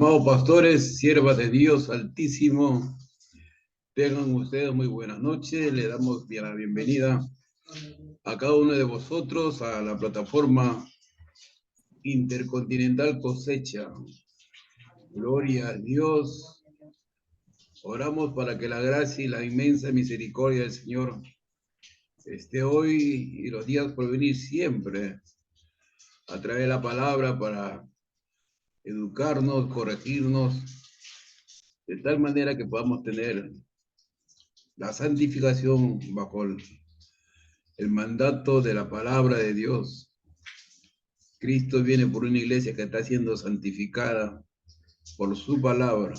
Amados pastores, siervas de Dios Altísimo, tengan ustedes muy buenas noches. Le damos la bienvenida a cada uno de vosotros a la plataforma Intercontinental Cosecha. Gloria a Dios. Oramos para que la gracia y la inmensa misericordia del Señor esté hoy y los días por venir siempre a través de la palabra para educarnos, corregirnos, de tal manera que podamos tener la santificación bajo el mandato de la palabra de Dios. Cristo viene por una iglesia que está siendo santificada por su palabra.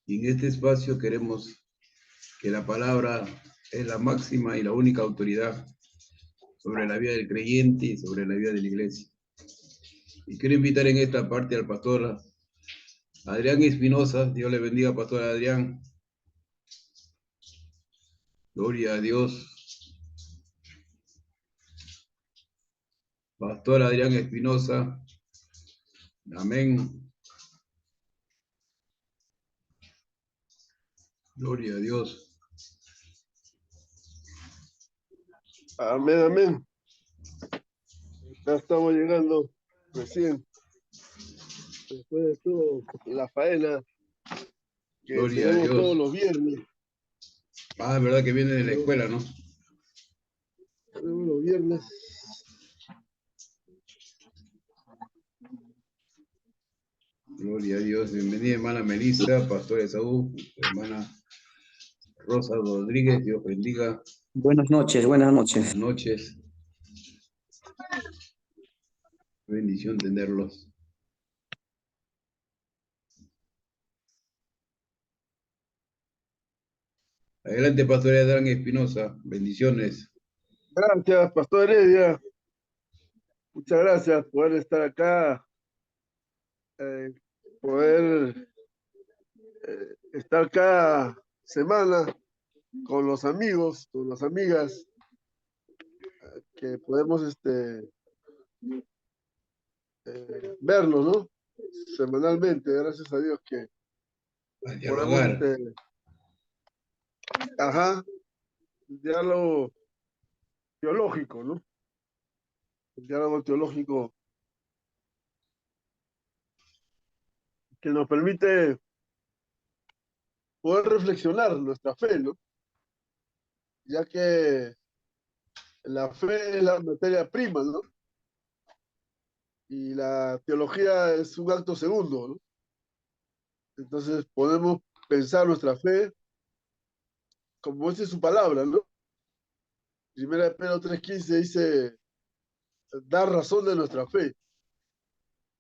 Y en este espacio queremos que la palabra es la máxima y la única autoridad sobre la vida del creyente y sobre la vida de la iglesia. Y quiero invitar en esta parte al pastor Adrián Espinosa. Dios le bendiga, pastor Adrián. Gloria a Dios. Pastor Adrián Espinosa. Amén. Gloria a Dios. Amén, amén. Ya estamos llegando recién, después de todo la faena que Gloria a tenemos Dios. todos los viernes. Ah, es verdad que viene de la escuela, ¿no? Tenemos los viernes. Gloria a Dios. Bienvenida, hermana Melissa, pastor Esaú, hermana Rosa Rodríguez. Dios bendiga. Buenas noches, buenas noches. Buenas noches. Bendición tenerlos. Adelante, pastor Adán Espinosa. Bendiciones. Gracias, Pastor Heredia. Muchas gracias por poder estar acá, poder estar cada semana con los amigos, con las amigas, que podemos vernos, ¿no? Semanalmente, gracias a Dios que A podemos, dialogar. diálogo teológico, ¿no? El diálogo teológico que nos permite poder reflexionar nuestra fe, ¿no? Ya que la fe es la materia prima, ¿no? Y la teología es un acto segundo, ¿no? Entonces podemos pensar nuestra fe como dice su palabra, ¿no? Primera de Pedro 3:15 dice, dar razón de nuestra fe.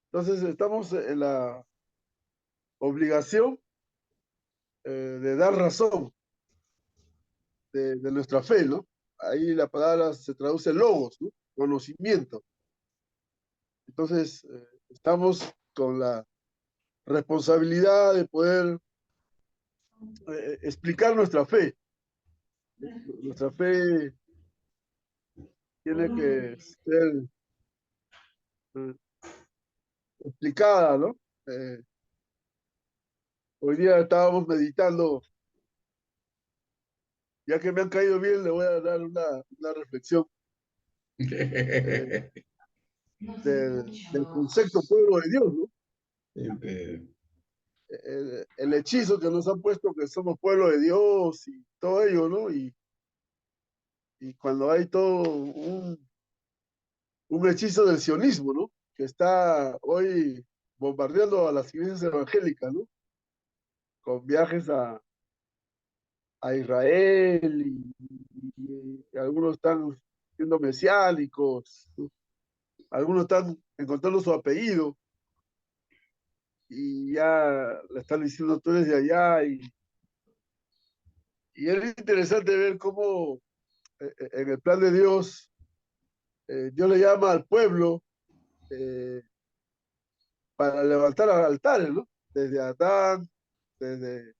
Entonces estamos en la obligación de dar razón de nuestra fe, ¿no? Ahí la palabra se traduce logos, ¿no? Conocimiento. Entonces, estamos con la responsabilidad de poder explicar nuestra fe. Nuestra fe tiene que ser explicada, ¿no? Hoy día estábamos meditando, ya que me han caído bien, le voy a dar una reflexión del concepto pueblo de Dios, ¿no? El hechizo que nos han puesto que somos pueblo de Dios y todo ello, ¿no? Y cuando hay todo un hechizo del sionismo, ¿no? Que está hoy bombardeando a las iglesias evangélicas, ¿no? Con viajes a Israel y algunos están siendo mesiánicos, ¿no? Algunos están encontrando su apellido y ya le están diciendo tú eres de allá y es interesante ver cómo en el plan de Dios, Dios le llama al pueblo para levantar altares, ¿no? Desde Adán, desde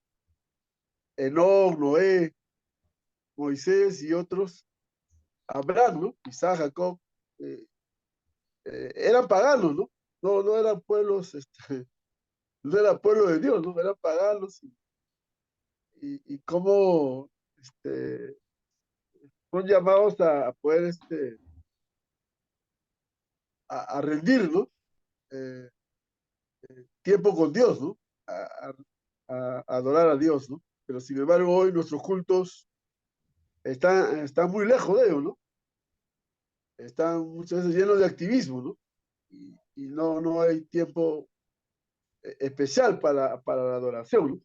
Enoc, Noé, Moisés y otros, Abraham, ¿no? Isaac, Jacob, eran paganos, ¿no? No eran pueblos no era pueblo de Dios, ¿no? Eran paganos y cómo son llamados a poder a rendir, ¿no? Eh, tiempo con Dios, ¿no? A, a adorar a Dios, ¿no? Pero sin embargo, hoy nuestros cultos están muy lejos de ellos, ¿no? Están muchas veces llenos de activismo, ¿no? Y no hay tiempo especial para la adoración, ¿no?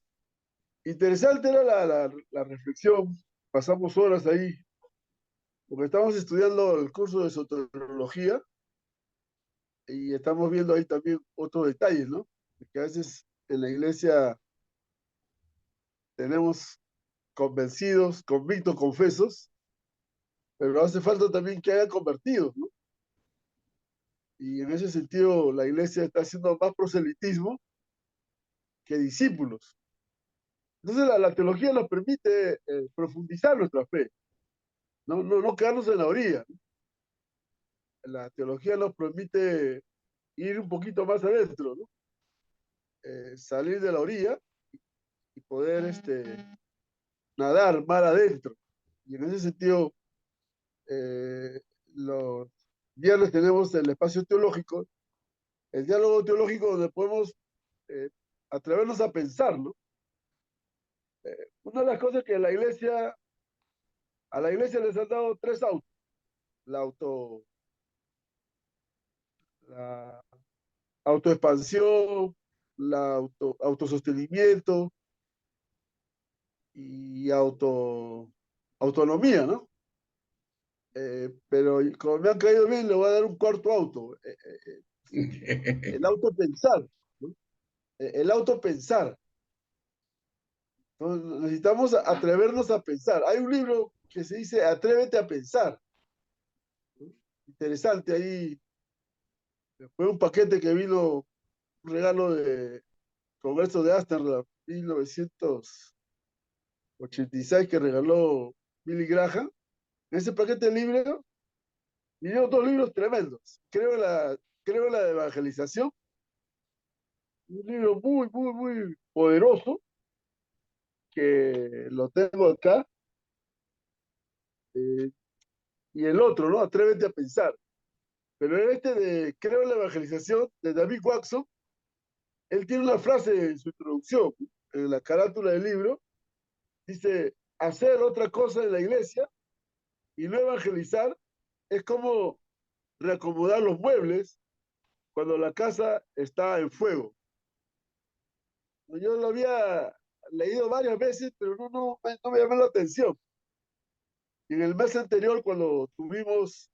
Interesante era la reflexión, pasamos horas ahí, porque estamos estudiando el curso de soteriología y estamos viendo ahí también otros detalles, ¿no? Que a veces en la iglesia tenemos convencidos, convictos, confesos, pero hace falta también que haya convertidos, ¿no? Y en ese sentido la iglesia está haciendo más proselitismo que discípulos. Entonces la teología nos permite profundizar nuestra fe, no quedarnos en la orilla. La teología nos permite ir un poquito más adentro, ¿no? Salir de la orilla y poder nadar mar adentro. Y en ese sentido, eh, los viernes tenemos el espacio teológico, el diálogo teológico donde podemos eh, atrevernos a pensar, ¿no? Una de las cosas que a la iglesia les han dado tres autos, la auto, la autoexpansión, autosostenimiento y autonomía, ¿no? Pero como me han caído bien, le voy a dar un cuarto auto, el autopensar, ¿no? El autopensar. Entonces, necesitamos atrevernos a pensar. Hay un libro que se dice Atrévete a pensar, ¿no? Interesante, ahí fue un paquete que vino, un regalo de Congreso de Ámsterdam, 1986, que regaló Billy Graham. En ese paquete de libros vinieron dos libros tremendos. Creo en la evangelización, un libro muy poderoso, que lo tengo acá, eh, y el otro, ¿no? Atrévete a pensar. Pero en este de Creo en la evangelización, de David Watson, él tiene una frase en su introducción, en la carátula del libro, dice, hacer otra cosa en la iglesia y no evangelizar es como reacomodar los muebles cuando la casa está en fuego. Yo lo había leído varias veces, pero no me llamó la atención. Y en el mes anterior, cuando tuvimos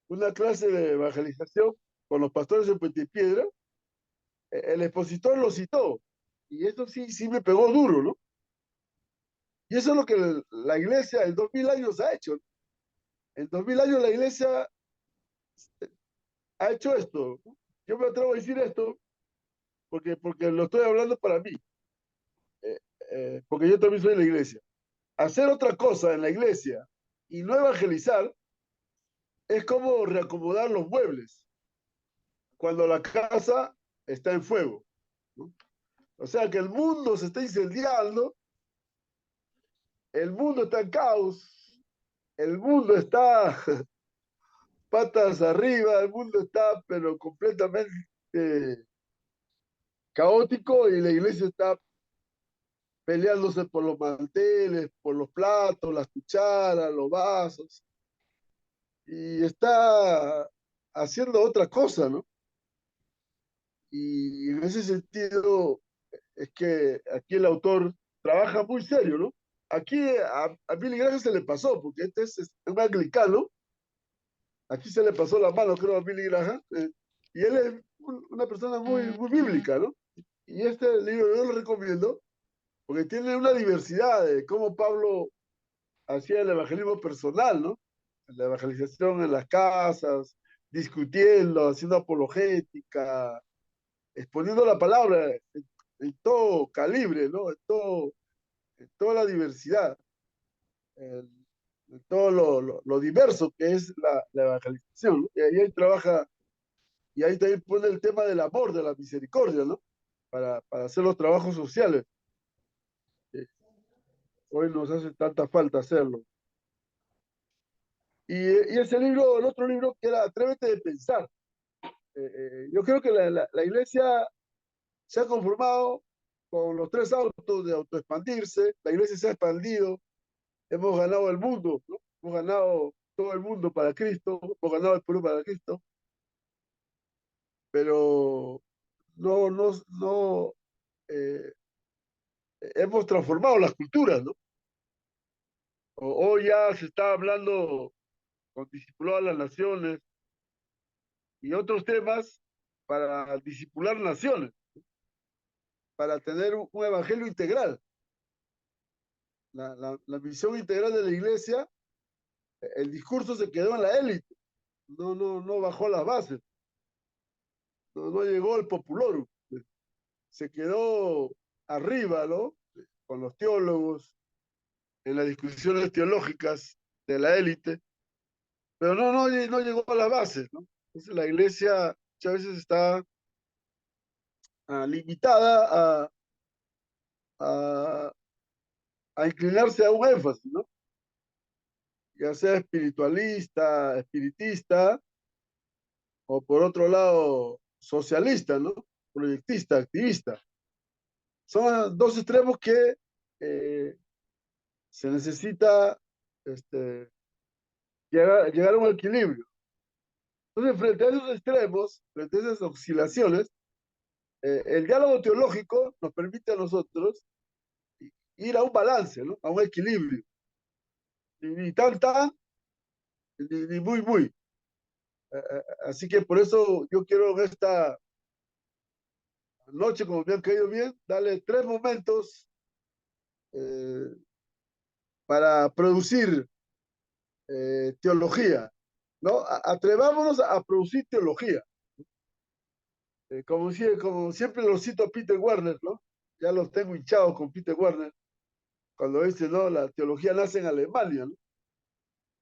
una clase de evangelización con los pastores en Puente Piedra, el expositor lo citó. Y esto sí me pegó duro, ¿no? Y eso es lo que la iglesia en 2000 años ha hecho. En 2000 años la iglesia ha hecho esto, ¿no? Yo me atrevo a decir esto porque lo estoy hablando para mí, eh, porque yo también soy de la iglesia. Hacer otra cosa en la iglesia y no evangelizar es como reacomodar los muebles cuando la casa está en fuego, ¿no? O sea que el mundo se está incendiando, el mundo está en caos, el mundo está patas arriba, el mundo está pero completamente caótico y la iglesia está peleándose por los manteles, por los platos, las cucharas, los vasos, y está haciendo otra cosa, ¿no? Y en ese sentido es que aquí el autor trabaja muy serio, ¿no? Aquí a Billy Graham se le pasó, porque este es un anglicano, aquí se le pasó la mano, creo, a Billy Graham, y él es una persona muy bíblica, ¿no? Y este libro yo lo recomiendo porque tiene una diversidad de cómo Pablo hacía el evangelismo personal, ¿no? La evangelización en las casas, discutiendo, haciendo apologética, exponiendo la palabra en todo calibre, ¿no? En toda la diversidad, en todo lo diverso que es la evangelización, ¿no? Y ahí trabaja, y ahí también pone el tema del amor, de la misericordia, ¿no? para hacer los trabajos sociales. Eh, Hoy nos hace tanta falta hacerlo. Y ese libro, el otro libro que era Atrévete de pensar. Yo creo que la iglesia se ha conformado con los tres autos de autoexpandirse, la iglesia se ha expandido, hemos ganado el mundo, ¿no? Hemos ganado todo el mundo para Cristo, hemos ganado el pueblo para Cristo, pero no eh, hemos transformado las culturas, ¿no? Hoy ya se está hablando con discipulado a las naciones y otros temas para discipular naciones, para tener un evangelio integral. La visión integral de la iglesia, el discurso se quedó en la élite, no bajó las bases, no llegó al populorum, se quedó arriba, ¿no? Con los teólogos, en las discusiones teológicas de la élite, pero no llegó a las bases, ¿no? Entonces la iglesia muchas veces está limitada a, a inclinarse a un énfasis, ¿no? Ya sea espiritualista, espiritista, o por otro lado, socialista, ¿no? Proyectista, activista. Son dos extremos que se necesita llegar a un equilibrio. Entonces, frente a esos extremos, frente a esas oscilaciones, el diálogo teológico nos permite a nosotros ir a un balance, ¿no? A un equilibrio. Ni tan, tan, ni muy, muy. Así que por eso yo quiero en esta noche, como me han caído bien, darle 3 momentos eh, para producir teología, ¿no? Atrevámonos a producir teología. Como siempre lo cito a Peter Warner, ¿no? Ya los tengo hinchados con Peter Warner, cuando dice, ¿no? La teología nace en Alemania, ¿no?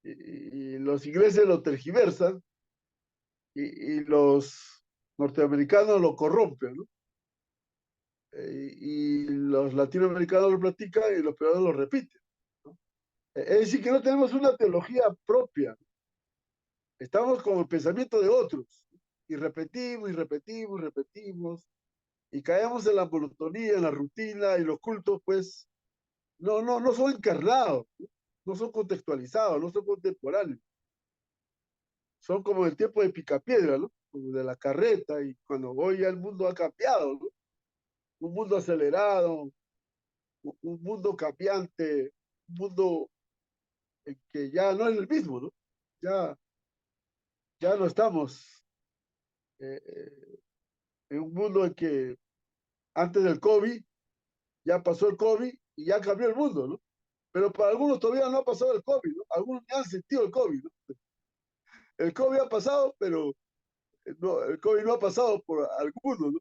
Y los ingleses lo tergiversan y los norteamericanos lo corrompen, ¿no? Y los latinoamericanos lo platican y los peruanos lo repiten, ¿no? Es decir, que no tenemos una teología propia. Estamos con el pensamiento de otros. Y repetimos, y repetimos, y repetimos. Y caemos en la monotonía, en la rutina, y los cultos, pues, no son encarnados, no son contextualizados, no son contemporáneos. Son como el tiempo de Picapiedra, ¿no? Como de la carreta, y cuando hoy ya el mundo ha cambiado, ¿no? Un mundo acelerado, un mundo cambiante, un mundo en que ya no es el mismo, ¿no? Ya, ya no estamos en un mundo en que antes del COVID ya pasó el COVID y ya cambió el mundo, ¿no? Pero para algunos todavía no ha pasado el COVID, ¿no? Algunos ya han sentido el COVID, ¿no? El COVID ha pasado, pero no, el COVID no ha pasado por algunos, ¿no?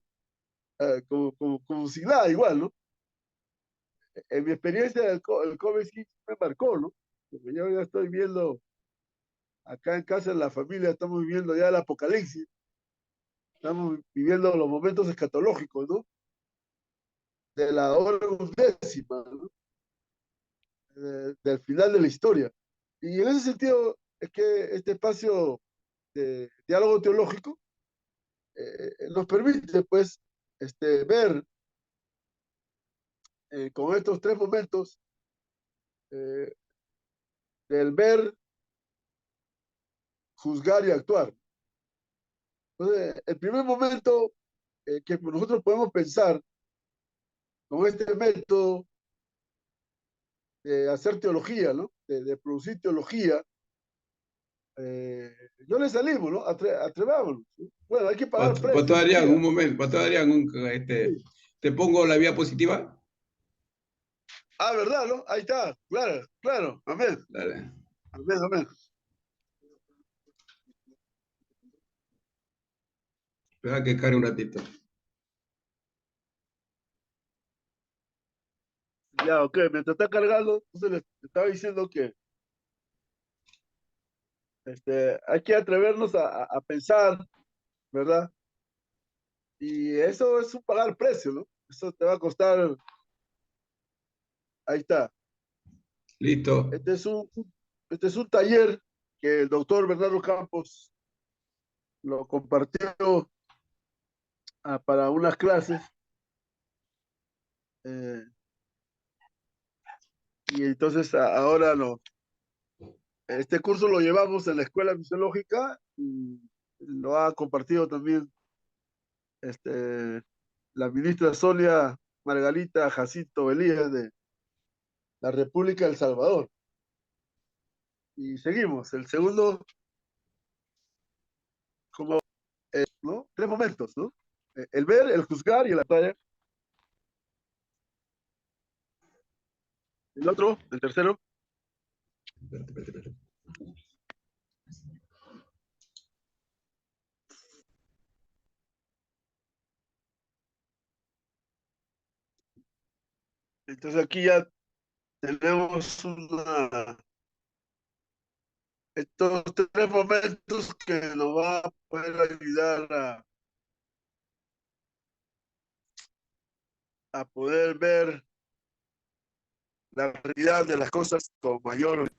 Como si nada, igual, ¿no? En mi experiencia, el COVID sí me marcó, ¿no? Porque yo ya estoy viendo, acá en casa, en la familia, estamos viviendo ya el apocalipsis, estamos viviendo los momentos escatológicos, ¿no? De la hora undécima, ¿no? Del final de la historia. Y en ese sentido es que este espacio de diálogo teológico nos permite, pues, ver con estos 3 momentos eh, del ver, juzgar y actuar. Entonces, el primer momento que nosotros podemos pensar con este método de hacer teología, ¿no? De producir teología, yo les animo, ¿no? Atrevámonos, ¿no? Bueno, hay que pagar Pastor precio, Adrián, un día. momento, Pastor Adrián, Sí. te pongo la vía positiva. Ah, ¿verdad, no? Ahí está, claro, claro, amén, Dale. amén, amén. Espera que cargue un ratito. Ya, ok, mientras está cargando, entonces les estaba diciendo que hay que atrevernos a pensar, ¿verdad? Y eso es un pagar precio, ¿no? Eso te va a costar, ahí está. Listo. Este es un, este es un taller que el doctor Bernardo Campos lo compartió para unas clases. eh, y entonces ahora este curso lo llevamos en la Escuela Fisiológica y lo ha compartido también la ministra Sonia Margarita Jacinto Elías de la República de El Salvador. Y seguimos. El segundo, como, ¿no? Tres momentos, ¿no? El ver, el juzgar y el atraer. El otro, el tercero. Espérate. Entonces aquí ya tenemos estos tres momentos que nos va a poder ayudar a poder ver la realidad de las cosas con mayor.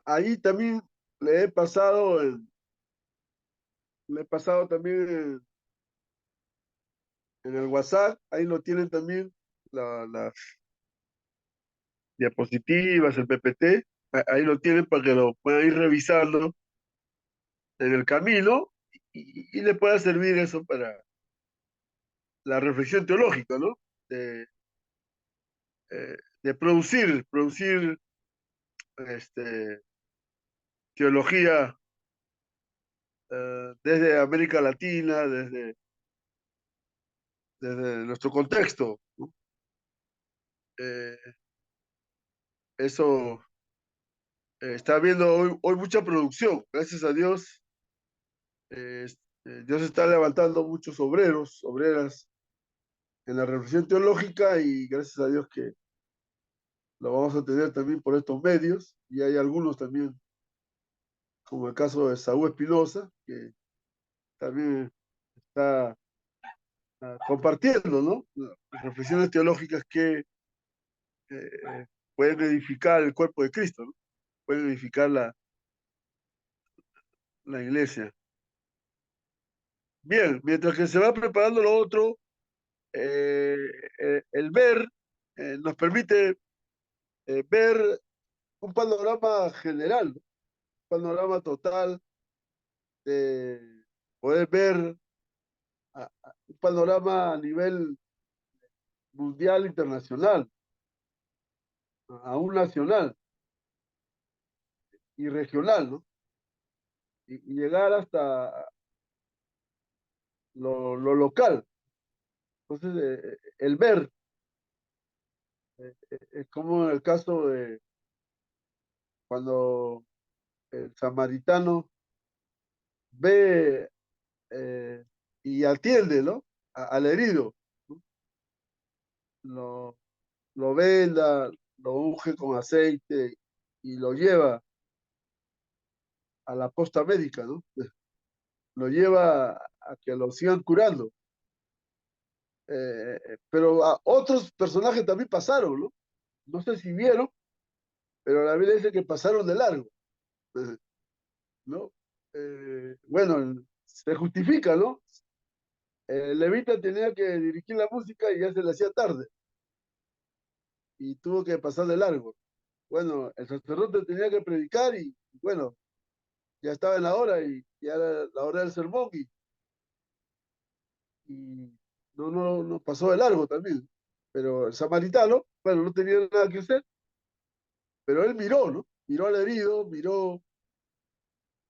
Ahí también le he pasado, le he pasado también en el WhatsApp, ahí lo tienen también las diapositivas, el PPT, ahí lo tienen para que lo puedan ir revisando en el camino y le pueda servir eso para la reflexión teológica, ¿no? De, de producir este, teología desde América Latina, desde nuestro contexto, ¿no? Eh, eso está habiendo hoy mucha producción, gracias a Dios. eh, Dios está levantando muchos obreros, obreras en la reflexión teológica y gracias a Dios que lo vamos a tener también por estos medios y hay algunos también, como el caso de Saúl Espinosa, que también está compartiendo, ¿no? Las reflexiones teológicas que pueden edificar el cuerpo de Cristo, ¿no? Pueden edificar la iglesia. Bien, mientras que se va preparando lo otro, eh, el ver nos permite ver un panorama general, ¿no? Un panorama total, de poder ver un panorama a nivel mundial, internacional, aún nacional y regional, ¿no? Y llegar hasta lo local. Entonces, el ver, es como en el caso de cuando el samaritano ve y atiende, ¿no? Al herido, ¿no? Lo, lo venda, lo unge con aceite y lo lleva a la posta médica, ¿no? Lo lleva a que lo sigan curando. Pero a otros personajes también pasaron, ¿no? No sé si vieron, pero la Biblia dice que pasaron de largo, ¿no? Bueno, se justifica, ¿no? El levita tenía que dirigir la música y ya se le hacía tarde y tuvo que pasar de largo. Bueno, el sacerdote tenía que predicar y bueno, ya estaba en la hora y ya era la hora del sermón y no pasó de largo también. Pero el samaritano, bueno, no tenía nada que hacer, pero él miró, ¿no? Miró al herido, miró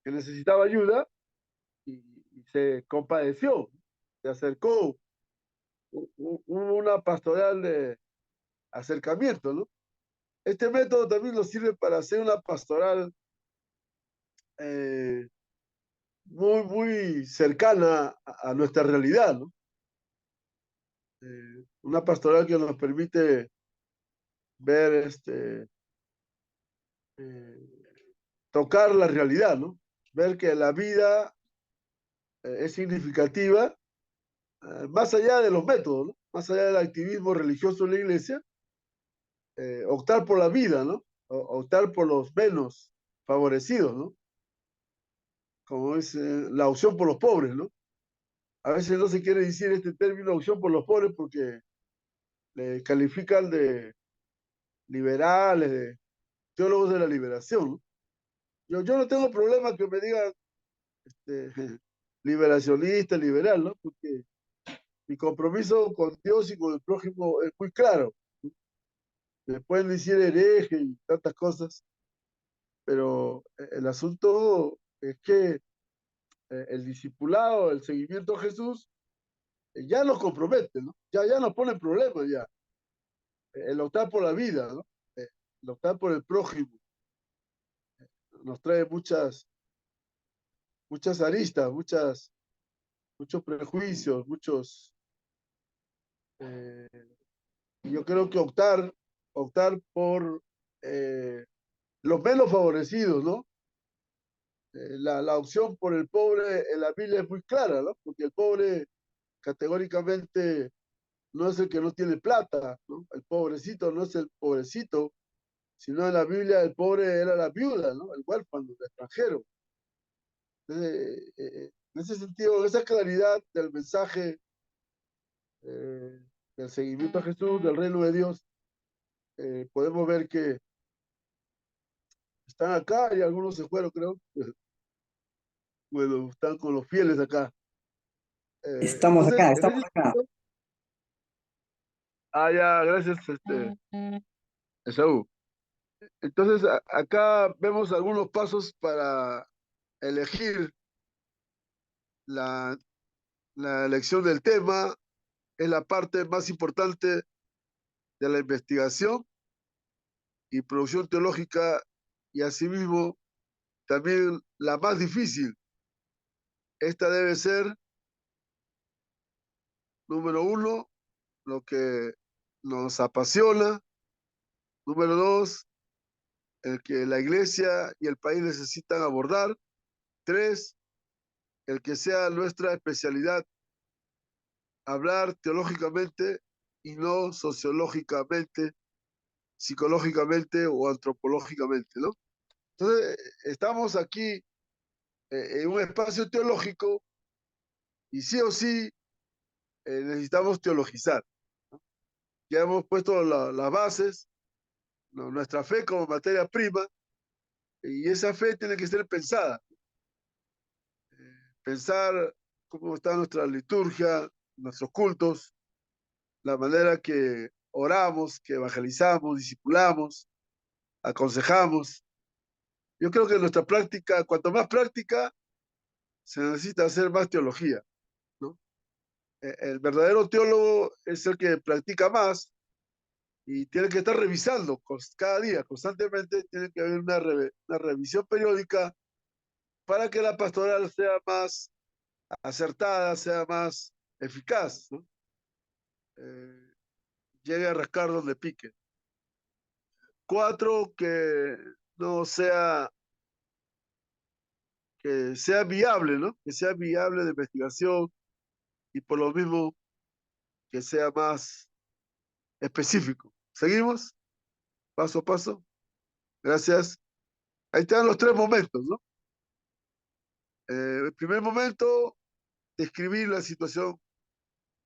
que necesitaba ayuda y se compadeció, se acercó. Hubo una pastoral de acercamiento, ¿no? Este método también nos sirve para hacer una pastoral eh, muy cercana a nuestra realidad, ¿no? Una pastoral que nos permite ver, tocar la realidad, ¿no? Ver que la vida es significativa, más allá de los métodos, ¿no? Más allá del activismo religioso en la iglesia, optar por la vida, ¿no? Optar por los menos favorecidos, ¿no? Como es la opción por los pobres, ¿no? A veces no se quiere decir este término opción por los pobres porque le califican de liberales, de teólogos de la liberación, ¿no? Yo no tengo problema que me digan liberacionista, liberal, ¿no? Porque mi compromiso con Dios y con el prójimo es muy claro. Me pueden decir hereje y tantas cosas, pero el asunto es que el discipulado, el seguimiento a Jesús, ya nos compromete, ¿no? Ya nos pone en problemas ya. El optar por la vida, ¿no? El optar por el prójimo nos trae muchas aristas, muchos prejuicios, eh, yo creo que optar por los menos favorecidos, ¿no? La opción por el pobre en la Biblia es muy clara, ¿no? Porque el pobre categóricamente no es el que no tiene plata, ¿no? El pobrecito no es el pobrecito, sino en la Biblia el pobre era la viuda, ¿no? El huérfano, el extranjero. Entonces, en ese sentido, en esa claridad del mensaje eh, del seguimiento a Jesús, del reino de Dios, podemos ver que están acá y algunos se fueron, creo. Bueno, están con los fieles acá. Estamos Entonces, acá, en estamos ese acá. sentido, ya, gracias, Esaú. Entonces, acá vemos algunos pasos para elegir la, la elección del tema. Es la parte más importante de la investigación y producción teológica y asimismo también la más difícil. Esta debe ser, número uno, lo que nos apasiona. Número dos, el que la iglesia y el país necesitan abordar. Tres, el que sea nuestra especialidad, hablar teológicamente y no sociológicamente, psicológicamente o antropológicamente, ¿no? Entonces, estamos aquí en un espacio teológico y sí o sí necesitamos teologizar. Ya hemos puesto las bases, ¿no? Nuestra fe como materia prima, y esa fe tiene que ser pensada. Pensar cómo está nuestra liturgia, nuestros cultos, la manera que oramos, que evangelizamos, discipulamos, aconsejamos. Yo creo que nuestra práctica, cuanto más práctica, se necesita hacer más teología, ¿no? El verdadero teólogo es el que practica más y tiene que estar revisando cada día, constantemente, tiene que haber una revisión periódica para que la pastoral sea más acertada, sea más eficaz, ¿no? Eh, Llegue a rascar donde pique. Cuatro, no sea, que sea viable, ¿no? Que sea viable de investigación y por lo mismo que sea más específico. ¿Seguimos? Paso a paso. Gracias. Ahí están los tres momentos, ¿no? El primer momento, describir la situación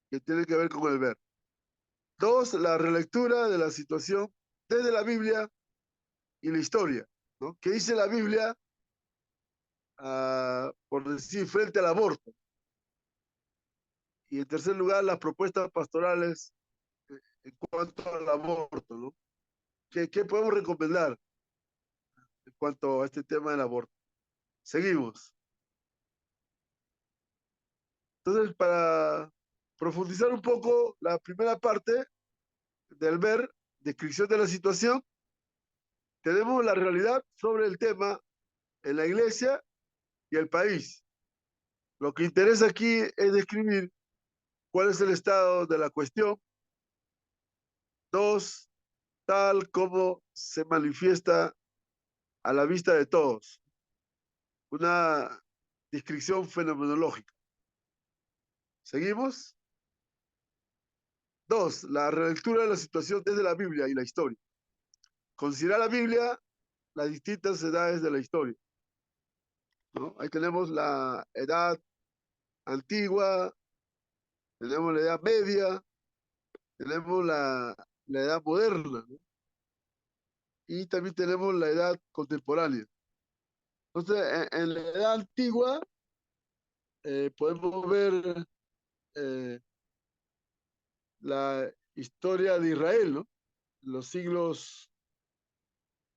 que tiene que ver con el ver. Dos, la relectura de la situación desde la Biblia y la historia, ¿no? ¿Qué dice la Biblia, por decir, frente al aborto? Y en tercer lugar, las propuestas pastorales en cuanto al aborto, ¿no? ¿Qué podemos recomendar en cuanto a este tema del aborto? Seguimos. Entonces, para profundizar un poco la primera parte del ver, descripción de la situación, tenemos la realidad sobre el tema en la iglesia y el país. Lo que interesa aquí es describir cuál es el estado de la cuestión. Dos, tal como se manifiesta a la vista de todos. Una descripción fenomenológica. ¿Seguimos? Dos, la relectura de la situación desde la Biblia y la historia. Considerar la Biblia las distintas edades de la historia, ¿no? Ahí tenemos la edad antigua, tenemos la edad media, tenemos la edad moderna, ¿no? Y también tenemos la edad contemporánea. Entonces, en la edad antigua podemos ver la historia de Israel, ¿no? Los siglos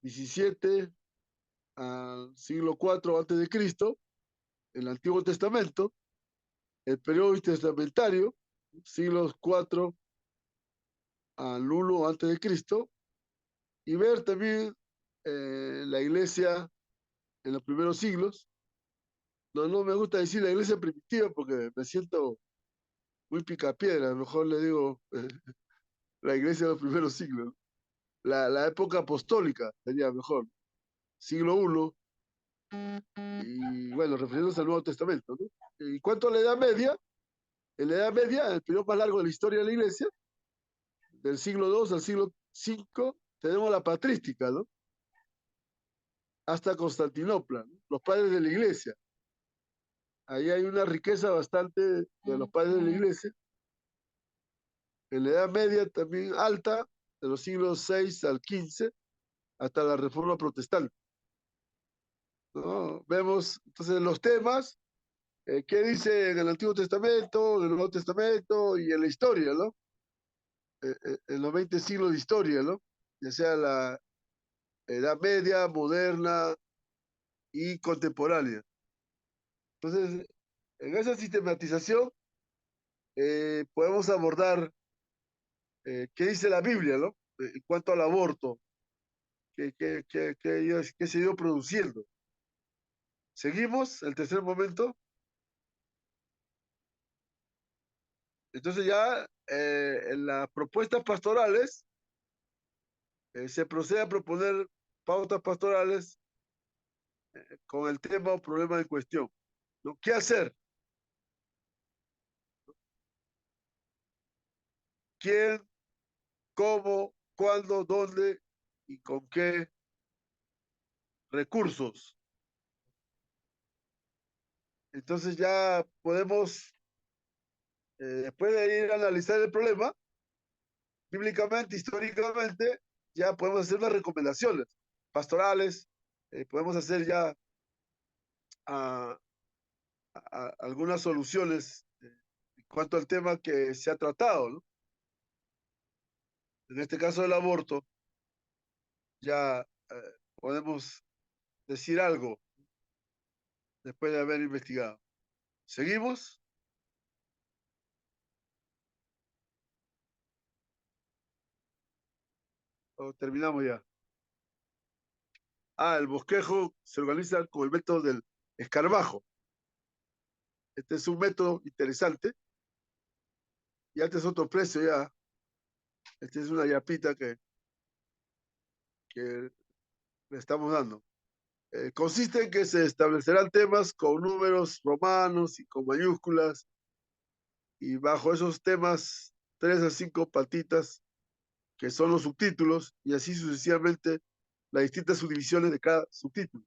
17 al siglo 4 antes de Cristo, el Antiguo Testamento, el periodo testamentario, siglos 4 al 1 antes de Cristo, y ver también la iglesia en los primeros siglos. No me gusta decir la iglesia primitiva porque me siento muy picapiedra, a lo mejor le digo la iglesia de los primeros siglos. La época apostólica sería mejor, siglo 1, y bueno, refiriéndose al Nuevo Testamento, ¿no? En cuanto a la Edad Media, en la Edad Media, el periodo más largo de la historia de la iglesia, del siglo 2 al siglo 5, tenemos la patrística, ¿no? Hasta Constantinopla, ¿no? Los padres de la iglesia. Ahí hay una riqueza bastante de los padres de la iglesia. En la Edad Media también alta, de los siglos 6 al 15, hasta la Reforma Protestante, ¿no? Vemos entonces los temas, qué dice en el Antiguo Testamento, en el Nuevo Testamento y en la historia, ¿no? En los 20 siglos de historia, ¿no? Ya sea la Edad Media, moderna y contemporánea. Entonces, en esa sistematización podemos abordar qué dice la Biblia, ¿no? En cuanto al aborto, qué se ha ido produciendo. Seguimos, el tercer momento. Entonces ya en las propuestas pastorales se procede a proponer pautas pastorales con el tema o problema en cuestión, ¿no? ¿Qué hacer? ¿Quién? ¿Cómo? ¿Cuándo? ¿Dónde? ¿Y con qué recursos? Entonces ya podemos, después de ir a analizar el problema, bíblicamente, históricamente, ya podemos hacer unas recomendaciones pastorales, podemos hacer ya a, algunas soluciones en cuanto al tema que se ha tratado, ¿no? En este caso del aborto, ya podemos decir algo después de haber investigado. ¿Seguimos? ¿O terminamos ya? El bosquejo se organiza con el método del escarabajo. Este es un método interesante. Y este es otro precio ya. Esta es una yapita que le estamos dando. Consiste en que se establecerán temas con números romanos y con mayúsculas, y bajo esos temas, 3 a 5 patitas, que son los subtítulos, y así sucesivamente las distintas subdivisiones de cada subtítulo,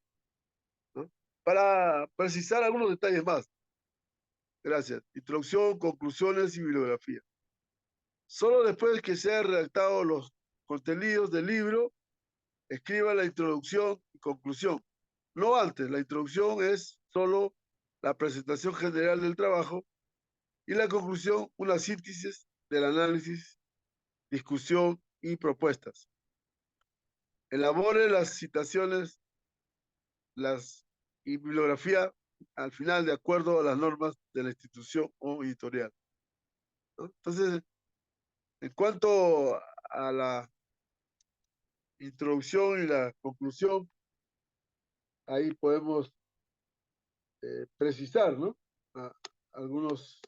¿no? Para precisar algunos detalles más. Gracias. Introducción, conclusiones y bibliografía. Solo después que se hayan redactado los contenidos del libro, escriba la introducción y conclusión. No antes, la introducción es solo la presentación general del trabajo y la conclusión una síntesis del análisis, discusión y propuestas. Elabore las citaciones, las y bibliografía al final de acuerdo a las normas de la institución o editorial, ¿no? Entonces, en cuanto a la introducción y la conclusión, ahí podemos precisar, ¿no? Algunos.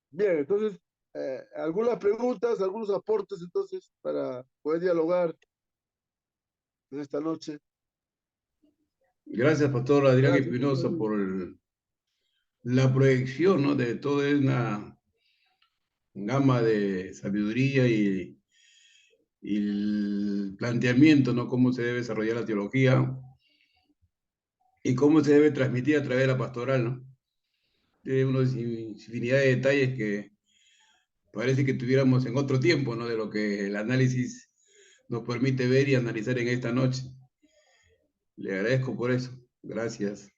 Bien, entonces, algunas preguntas, algunos aportes, entonces, para poder dialogar en esta noche. Gracias, Pastor Adrián Gracias. Espinosa, por la proyección, ¿no? De toda una gama de sabiduría y el planteamiento, ¿no? Cómo se debe desarrollar la teología y cómo se debe transmitir a través de la pastoral, ¿no? Tiene una infinidad de detalles que parece que tuviéramos en otro tiempo, ¿no? De lo que el análisis nos permite ver y analizar en esta noche. Le agradezco por eso. Gracias.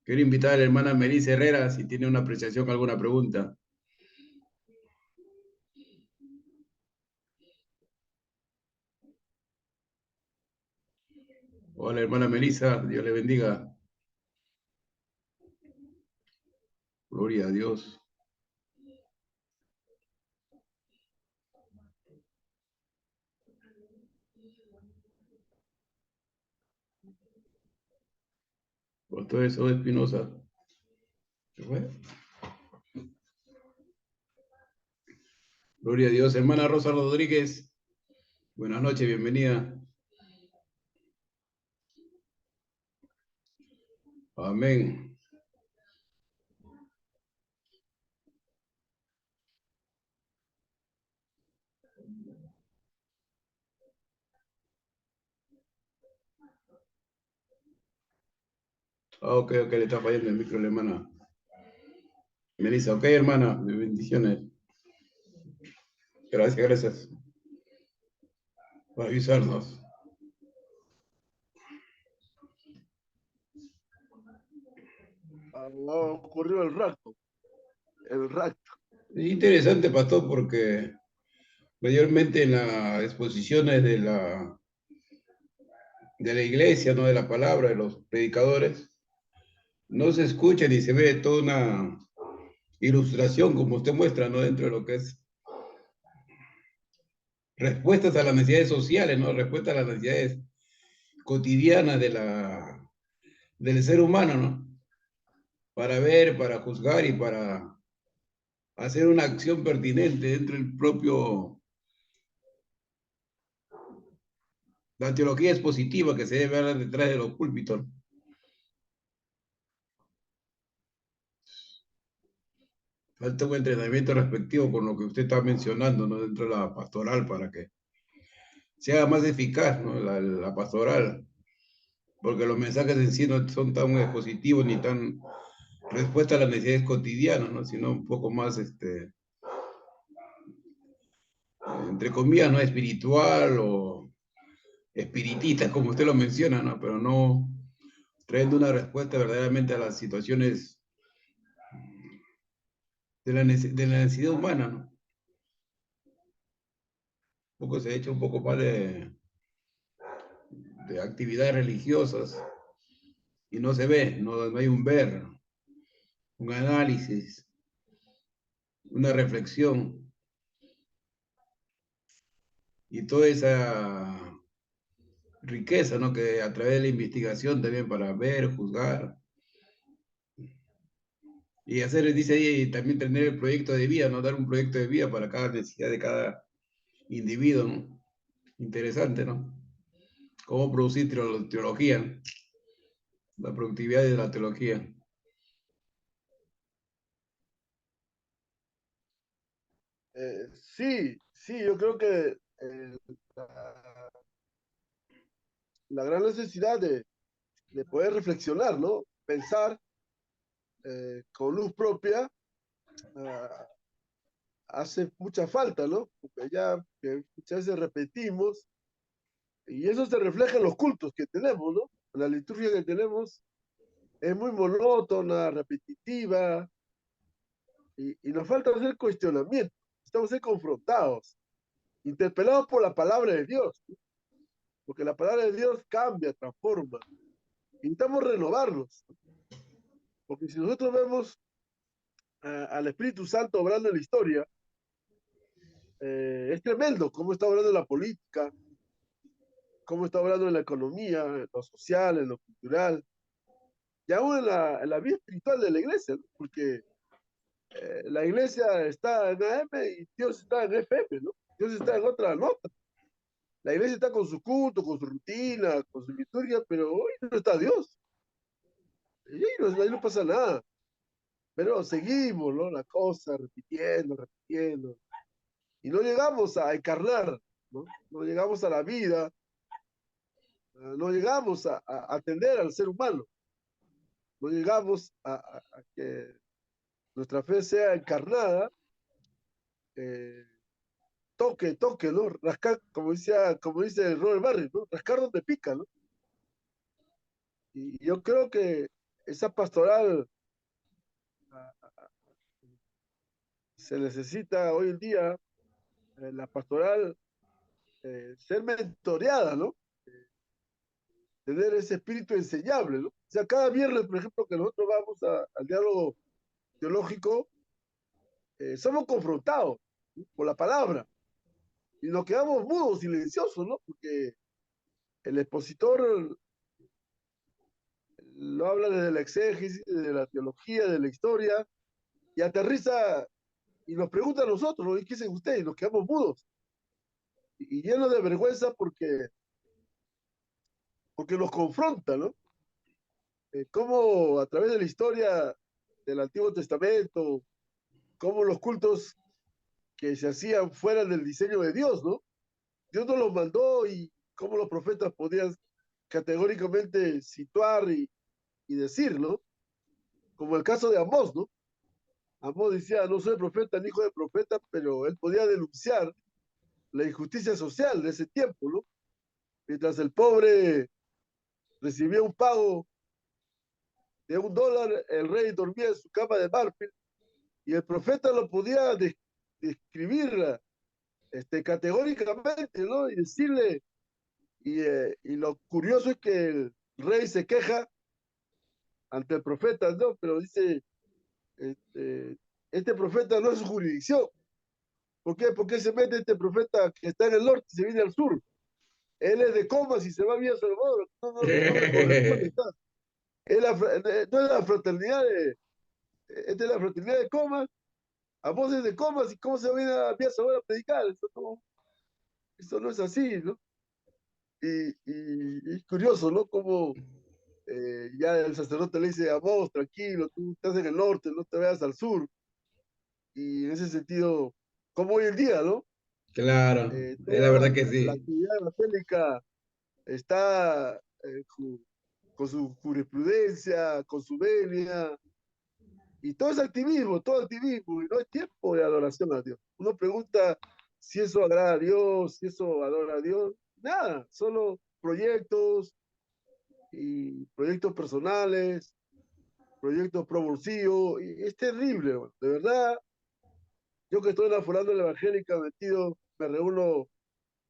Quiero invitar a la hermana Melissa Herrera si tiene una apreciación, alguna pregunta. Hola, hermana Melissa, Dios le bendiga. Gloria a Dios. Por todo eso, Espinosa. ¿Se fue? Gloria a Dios. Hermana Rosa Rodríguez, buenas noches, bienvenida. Amén. Ok, le está fallando el micro a la hermana Melissa. Ok, hermana, bendiciones. Gracias por avisarnos. Ocurrió el rapto. El rapto. Es interesante, pastor, porque mayormente en las exposiciones de la iglesia, no de la palabra, de los predicadores, no se escucha ni se ve toda una ilustración, como usted muestra, ¿no? Dentro de lo que es respuestas a las necesidades sociales, ¿no? Respuestas a las necesidades cotidianas del ser humano, ¿no? Para ver, para juzgar y para hacer una acción pertinente dentro del propio. La teología expositiva que se debe ver detrás de los púlpitos. Falta un entrenamiento respectivo con lo que usted está mencionando, ¿no? Dentro de la pastoral para que sea más eficaz, ¿no? La pastoral, porque los mensajes en sí no son tan expositivos ni tan respuesta a las necesidades cotidianas, ¿no? Sino un poco más, entre comillas, no espiritual o espiritista, como usted lo menciona, ¿no? Pero no trayendo una respuesta verdaderamente a las situaciones de la necesidad humana, ¿no? Un poco se ha hecho un poco más de actividades religiosas y no se ve, no hay un ver, un análisis, una reflexión y toda esa riqueza, ¿no? Que a través de la investigación también para ver, juzgar y hacer, dice ahí, también tener el proyecto de vida, ¿no? Dar un proyecto de vida para cada necesidad de cada individuo, ¿no? Interesante, ¿no? Cómo producir teología, la productividad de la teología. Sí, yo creo que la gran necesidad de poder reflexionar, ¿no? Pensar con luz propia hace mucha falta, ¿no? Porque ya que muchas veces repetimos y eso se refleja en los cultos que tenemos, ¿no? La liturgia que tenemos es muy monótona, repetitiva y nos falta hacer cuestionamiento. Estamos ser confrontados, interpelados por la palabra de Dios, ¿no? porque la palabra de Dios cambia, transforma. Y necesitamos renovarnos, porque si nosotros vemos al Espíritu Santo obrando en la historia, es tremendo cómo está obrando en la política, cómo está obrando en la economía, en lo social, en lo cultural, y aún en la vida espiritual de la iglesia, ¿no? Porque la iglesia está en AM y Dios está en FM, ¿no? Dios está en otra nota. La iglesia está con su culto, con su rutina, con su liturgia, pero hoy no está Dios. Y ahí no pasa nada. Pero seguimos, ¿no? La cosa, repitiendo, repitiendo. Y no llegamos a encarnar, ¿no? No llegamos a la vida, no llegamos a atender al ser humano. No llegamos a que nuestra fe sea encarnada, eh, toque, ¿no? Rascar, como dice Robert Barry, ¿no? Rascar donde pica, ¿no? Y yo creo que esa pastoral se necesita hoy en día, la pastoral, ser mentoreada, ¿no? Tener ese espíritu enseñable, ¿no? O sea, cada viernes, por ejemplo, que nosotros vamos al diálogo teológico, somos confrontados, ¿no? Por la palabra y nos quedamos mudos, silenciosos, ¿no? Porque el expositor lo habla desde la exégesis, de la teología, de la historia, y aterriza y nos pregunta a nosotros, ¿no? ¿Y qué dicen ustedes? Y nos quedamos mudos y llenos de vergüenza porque nos confronta, ¿no? Cómo a través de la historia del Antiguo Testamento, cómo los cultos que se hacían fuera del diseño de Dios, ¿no? Dios nos los mandó y cómo los profetas podían categóricamente situar y decir, ¿no? Como el caso de Amós, ¿no? Amós decía, no soy profeta ni hijo de profeta, pero él podía denunciar la injusticia social de ese tiempo, ¿no? Mientras el pobre recibía un pago de $1, el rey dormía en su cama de marfil y el profeta lo podía describir categóricamente, ¿no? Y decirle, y lo curioso es que el rey se queja ante el profeta, ¿no? Pero dice, este profeta no es su jurisdicción. ¿Por qué? ¿Por qué se mete este profeta que está en el norte y se viene al sur? Él es de Comas y se va vía Salvador. No le corresponde estar. No es la fraternidad esta es la fraternidad de Comas, a voces de Comas y cómo se viene a vía Salvador a predicar. Eso no es así, ¿no? Y es curioso, ¿no? Como ya el sacerdote le dice a vos, tranquilo, tú estás en el norte, no te veas al sur. Y en ese sentido, como hoy en día, ¿no? Claro, la Toda verdad que la sí. actividad evangélica está con su jurisprudencia, con su venia, y todo activismo, y no hay tiempo de adoración a Dios. Uno pregunta si eso agrada a Dios, si eso adora a Dios, nada, solo proyectos y proyectos personales, proyectos pro bolsillo, y es terrible, bueno. De verdad, yo que estoy en la Fulana Evangélica metido, me reúno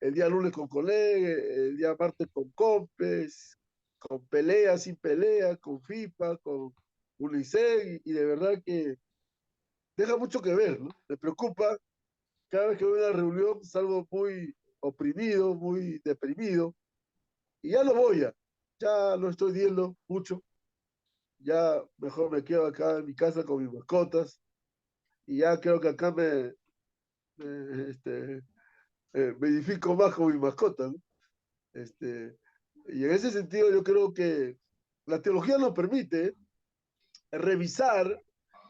el día lunes con colegas, el día martes con compes, con pelea, sin pelea, con FIFA, con Unicef, y de verdad que deja mucho que ver, ¿no? Me preocupa, cada vez que voy a una reunión salgo muy oprimido, muy deprimido, y ya no voy ya no estoy viendo mucho, ya mejor me quedo acá en mi casa con mis mascotas, y ya creo que acá me edifico más con mi mascota, ¿no? Y en ese sentido yo creo que la teología nos permite revisar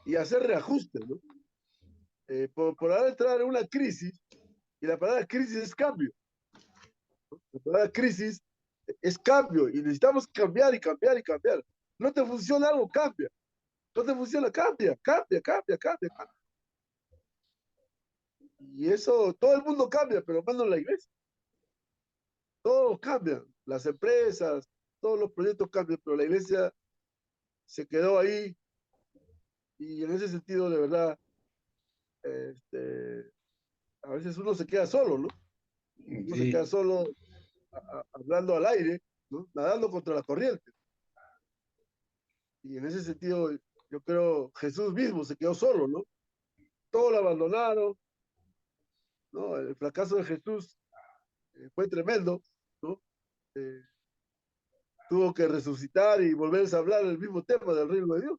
y hacer reajustes, ¿no? Por ahora entrar en una crisis, y la palabra crisis es cambio. La palabra crisis es cambio, y necesitamos cambiar y cambiar y cambiar. No te funciona algo, cambia. No te funciona, cambia. Y eso, todo el mundo cambia, pero menos la iglesia. Todos cambian, las empresas, todos los proyectos cambian, pero la iglesia se quedó ahí. Y en ese sentido, de verdad, a veces uno se queda solo, ¿no? Uno se queda Sí, solo hablando al aire, ¿no? Nadando contra la corriente. Y en ese sentido, yo creo Jesús mismo se quedó solo, ¿no? Todos lo abandonaron, ¿no? El fracaso de Jesús fue tremendo, ¿no? Eh, tuvo que resucitar y volverse a hablar el mismo tema del reino de Dios.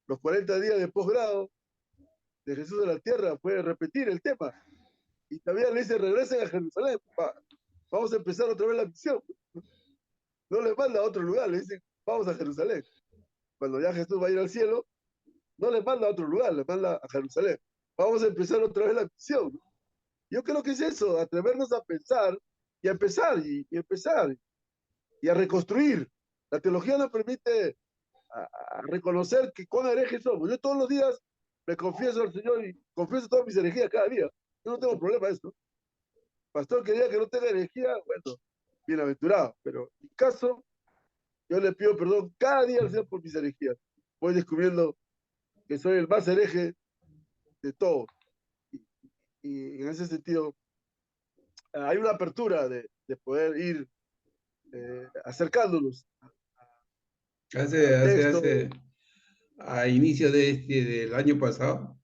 Los 40 días de posgrado de Jesús en la tierra fue repetir el tema. Y todavía le dice, regresen a Jerusalén, vamos a empezar otra vez la misión. No le manda a otro lugar, le dice, vamos a Jerusalén. Cuando ya Jesús va a ir al cielo, no le manda a otro lugar, le manda a Jerusalén. Vamos a empezar otra vez la misión. Yo creo que es eso, atrevernos a pensar y a empezar y empezar y a reconstruir. La teología nos permite a reconocer que cuán herejes somos. Yo todos los días me confieso al Señor y confieso todas mis herejías cada día. Yo no tengo problema de esto. Pastor quería que no tenga herejía, bueno, bienaventurado. Pero en mi caso, yo le pido perdón cada día al Señor por mis herejías. Voy descubriendo que soy el más hereje de todos. Y en ese sentido, hay una apertura de poder ir acercándonos al texto. A inicio del año pasado,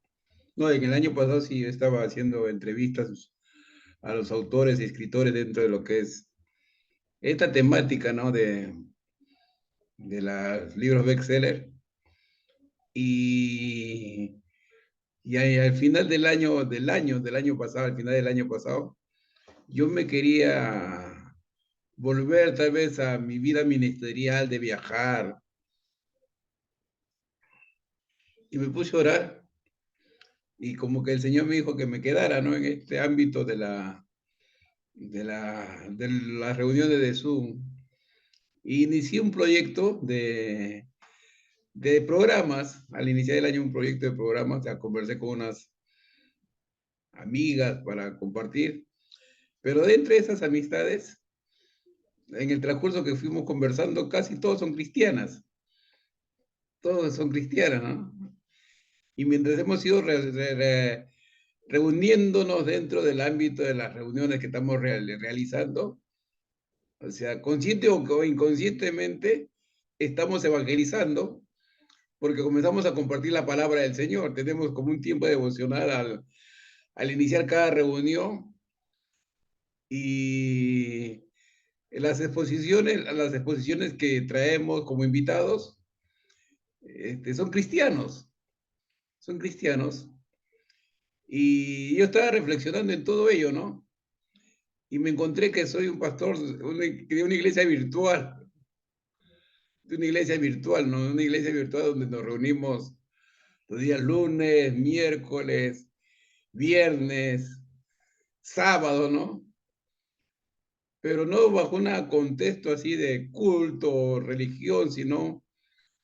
no, en el año pasado sí yo estaba haciendo entrevistas a los autores y escritores dentro de lo que es esta temática, ¿no? De los libros bestseller. Y, y al final del año pasado, al final del año pasado, yo me quería volver tal vez a mi vida ministerial de viajar. Y me puse a orar y como que el Señor me dijo que me quedara, ¿no? En este ámbito de las reuniones de Zoom. Y inicié un proyecto de programas. Al iniciar el año un proyecto de programas, ya conversé con unas amigas para compartir. Pero de entre esas amistades, en el transcurso que fuimos conversando, casi todos son cristianas. Todos son cristianas, ¿no? Y mientras hemos ido reuniéndonos dentro del ámbito de las reuniones que estamos realizando, o sea, consciente o inconscientemente, estamos evangelizando porque comenzamos a compartir la palabra del Señor. Tenemos como un tiempo devocional al iniciar cada reunión y las exposiciones que traemos como invitados son cristianos, son cristianos. Y yo estaba reflexionando en todo ello, ¿no? Y me encontré que soy un pastor de una iglesia virtual, ¿no? Una iglesia virtual donde nos reunimos los días lunes, miércoles, viernes, sábado, ¿no? Pero no bajo un contexto así de culto o religión, sino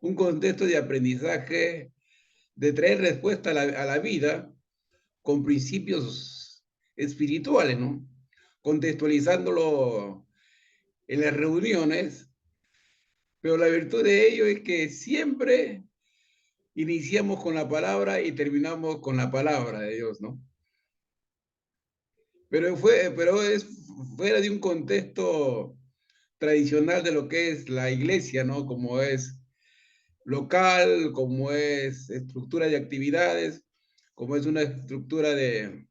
un contexto de aprendizaje, de traer respuesta a la vida con principios espirituales, ¿no? Contextualizándolo en las reuniones, pero la virtud de ello es que siempre iniciamos con la palabra y terminamos con la palabra de Dios, ¿no? Pero es fuera de un contexto tradicional de lo que es la iglesia, ¿no? Como es local, como es estructura de actividades, como es una estructura de,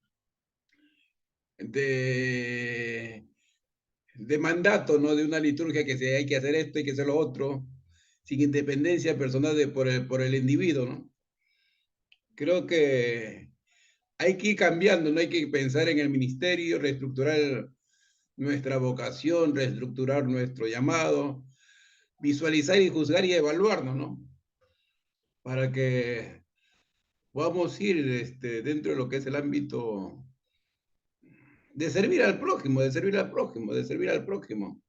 de mandato, ¿no? De una liturgia que hay que hacer esto, hay que hacer lo otro, sin independencia personal por el individuo, ¿no? Creo que hay que ir cambiando, no hay que pensar en el ministerio, reestructurar nuestra vocación, reestructurar nuestro llamado, visualizar y juzgar y evaluarnos, ¿no? Para que podamos ir dentro de lo que es el ámbito de servir al prójimo, de servir al prójimo, de servir al prójimo,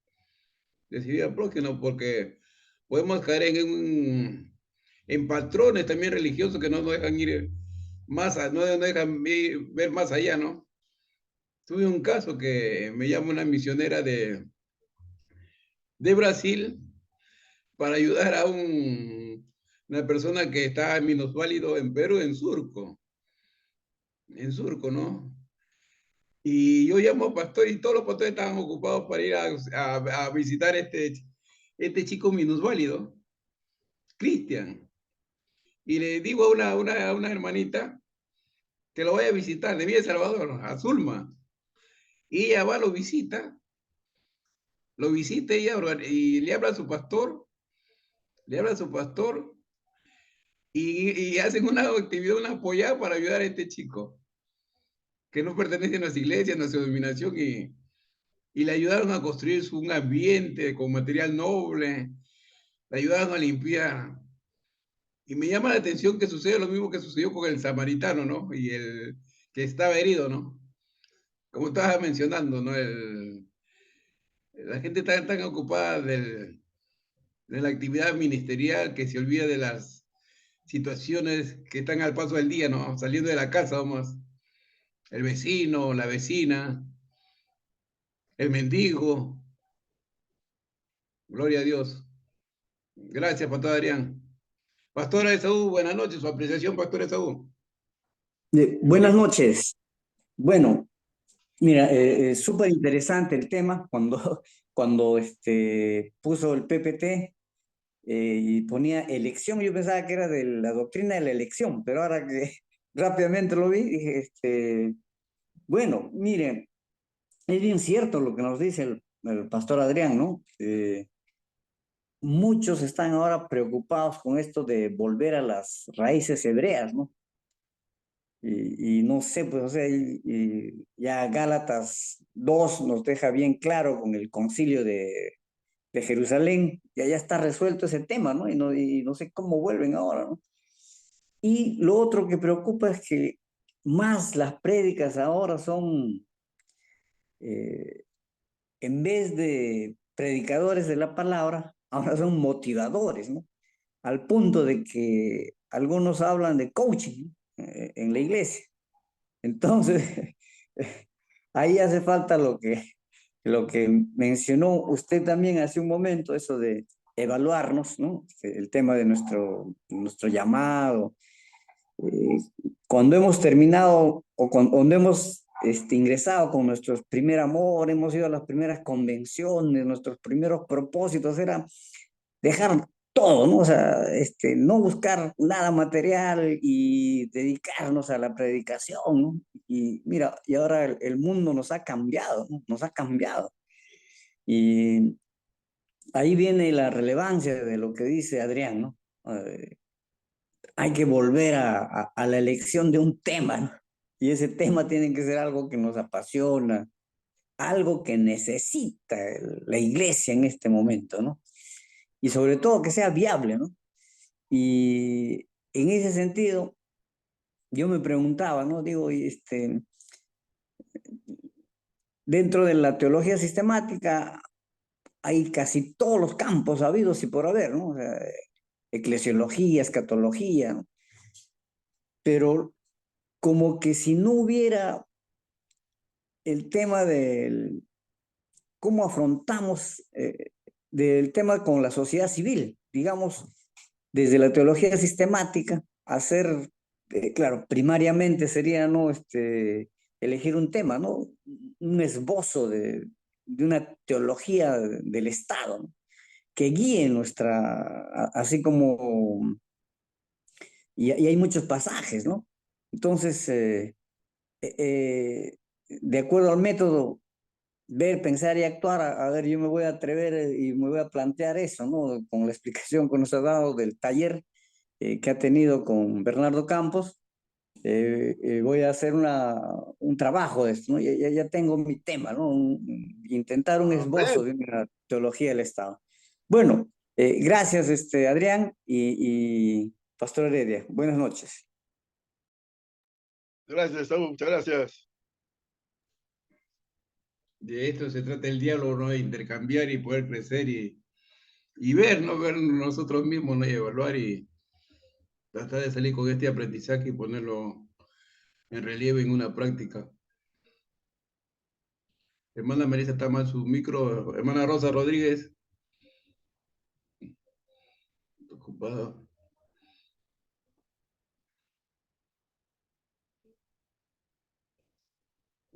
de servir al prójimo, porque podemos caer en patrones también religiosos que no nos dejan ir no nos dejan ver más allá, ¿no? Tuve un caso que me llama una misionera de Brasil para ayudar a una persona que está minusválido en Perú, en Surco, ¿no? Y yo llamo a pastor y todos los pastores estaban ocupados para ir a visitar este chico minusválido, Cristian. Y le digo a una hermanita que lo vaya a visitar de Villa El Salvador, a Zulma. Y ella va, lo visita ella y le habla a su pastor, le habla a su pastor y hacen una actividad, una apoyada para ayudar a este chico, que no pertenece a nuestra iglesia, a nuestra denominación, y le ayudaron a construir un ambiente con material noble, le ayudaron a limpiar. Y me llama la atención que sucede lo mismo que sucedió con el samaritano, ¿no? Y el que estaba herido, ¿no? Como estabas mencionando, ¿no? La gente está tan ocupada de la actividad ministerial que se olvida de las situaciones que están al paso del día, ¿no? Saliendo de la casa, vamos. El vecino, la vecina, el mendigo. Gloria a Dios. Gracias, Pastor Adrián. Pastora Esaú, buenas noches. Su apreciación, Pastor Esaú. Buenas noches. Bueno, mira, súper interesante el tema cuando, cuando puso el PPT y ponía elección. Yo pensaba que era de la doctrina de la elección, pero ahora que rápidamente lo vi, dije, bueno, miren, es bien cierto lo que nos dice el pastor Adrián, ¿no? Muchos están ahora preocupados con esto de volver a las raíces hebreas, ¿no? Y no sé, pues, o sea, y ya Gálatas 2 nos deja bien claro con el concilio de Jerusalén, ya está resuelto ese tema, ¿no? Y no sé cómo vuelven ahora, ¿no? Y lo otro que preocupa es que más las prédicas ahora son, eh, en vez de predicadores de la palabra, ahora son motivadores, ¿no? Al punto de que algunos hablan de coaching, ¿no? En la iglesia. Entonces, ahí hace falta lo que mencionó usted también hace un momento, eso de evaluarnos, ¿no? El tema de nuestro llamado. Eh, Cuando hemos terminado o cuando hemos ingresado con nuestro primer amor, hemos ido a las primeras convenciones, nuestros primeros propósitos era dejar todo, ¿no? O sea, no buscar nada material y dedicarnos a la predicación, ¿no? Y mira, y ahora el mundo nos ha cambiado, ¿no? Nos ha cambiado. Y ahí viene la relevancia de lo que dice Adrián, ¿no? Hay que volver a la elección de un tema, ¿no? Y ese tema tiene que ser algo que nos apasiona, algo que necesita la iglesia en este momento, ¿no? Y sobre todo que sea viable, ¿no? Y en ese sentido, yo me preguntaba, ¿no? Digo, dentro de la teología sistemática hay casi todos los campos habidos y por haber, ¿no? O sea, eclesiología, escatología, ¿no? Pero como que si no hubiera el tema del cómo afrontamos del tema con la sociedad civil, digamos, desde la teología sistemática, hacer, claro, primariamente sería, ¿no? Elegir un tema, ¿no? Un esbozo de una teología del Estado, ¿no? Que guíe así como, y hay muchos pasajes, ¿no? Entonces, de acuerdo al método, ver, pensar y actuar, a ver, yo me voy a atrever y me voy a plantear eso, ¿no? Con la explicación que nos ha dado del taller que ha tenido con Bernardo Campos, voy a hacer un trabajo de esto, ¿no? Ya tengo mi tema, ¿no? Intentar un esbozo Amén. de una teología del Estado. Bueno, gracias, Adrián y Pastor Heredia. Buenas noches. Gracias, Saúl, muchas gracias. De esto se trata el diálogo, ¿no? De intercambiar y poder crecer y ver, ¿no? Ver nosotros mismos, ¿no? Y evaluar y tratar de salir con este aprendizaje y ponerlo en relieve en una práctica. Hermana Marisa está mal su micro. Hermana Rosa Rodríguez. Ocupada.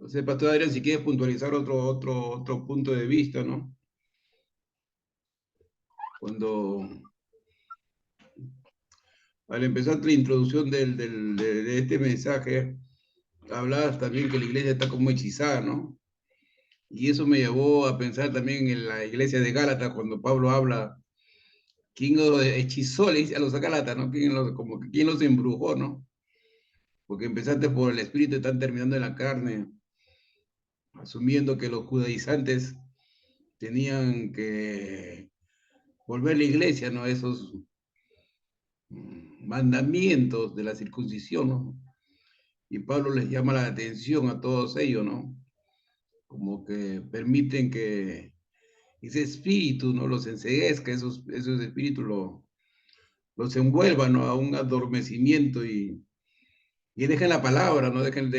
No sé, Pastor Adrián, si quieres puntualizar otro punto de vista, ¿no? Cuando, al empezar la introducción de este mensaje, hablabas también que la iglesia está como hechizada, ¿no? Y eso me llevó a pensar también en la iglesia de Gálatas, cuando Pablo habla, ¿quién los hechizó? Le dice a los Gálatas, ¿no? Como que quién los embrujó, ¿no? Porque empezaste por el espíritu, están terminando en la carne, asumiendo que los judaizantes tenían que volver a la iglesia, ¿no? Esos mandamientos de la circuncisión, ¿no? Y Pablo les llama la atención a todos ellos, ¿no? Como que permiten que ese espíritu, ¿no? Los enseguezca, esos espíritus los envuelvan, ¿no? A un adormecimiento y dejen la palabra, ¿no? Dejen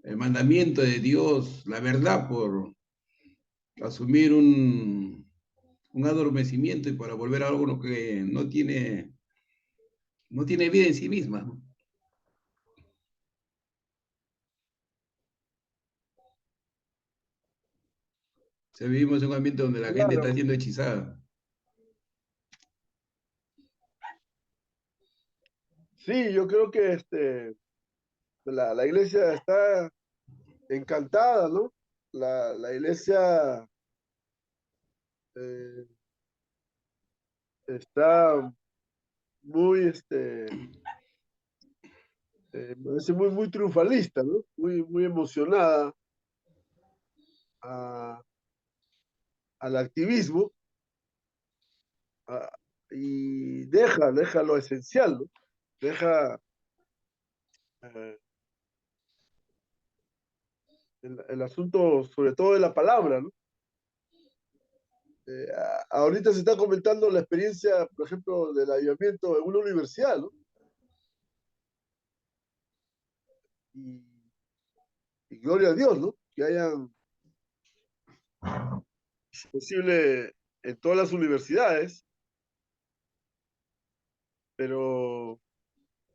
el mandamiento de Dios, la verdad, por asumir un adormecimiento y para volver a algo que no tiene vida en sí misma, ¿no? O sea, vivimos en un ambiente donde la gente está Claro, siendo hechizada. sí, yo creo que la iglesia está encantada, ¿no? La iglesia eh, está muy, me parece muy triunfalista, ¿no? Muy emocionada a- al activismo a- y deja lo esencial, ¿no? Deja eh, el asunto, sobre todo de la palabra, ¿no? Ahorita se está comentando la experiencia, por ejemplo, del avivamiento en una universidad, ¿no? Y, y gloria a Dios, ¿no? Que hayan posible en todas las universidades, pero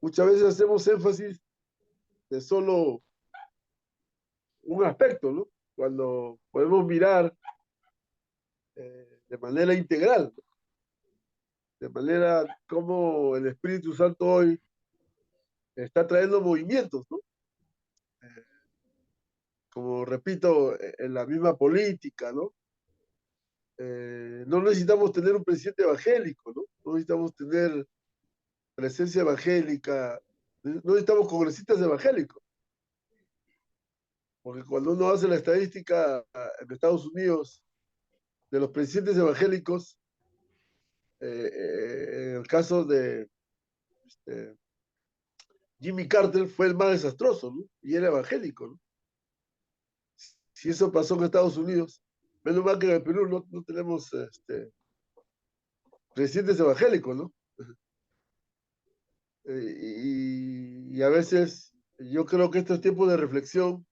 muchas veces hacemos énfasis de solo un aspecto, ¿no? Cuando podemos mirar de manera integral, ¿no? De manera como el Espíritu Santo hoy está trayendo movimientos, ¿no? Como repito, en la misma política, ¿no? No necesitamos tener un presidente evangélico, ¿no? No necesitamos tener presencia evangélica, no necesitamos congresistas evangélicos, porque cuando uno hace la estadística en Estados Unidos de los presidentes evangélicos, en el caso de eh, Jimmy Carter fue el más desastroso, ¿no? Y era evangélico, ¿no? Si eso pasó en Estados Unidos, menos mal que en el Perú no tenemos presidentes evangélicos, ¿no? Y a veces yo creo que estos tiempos de reflexión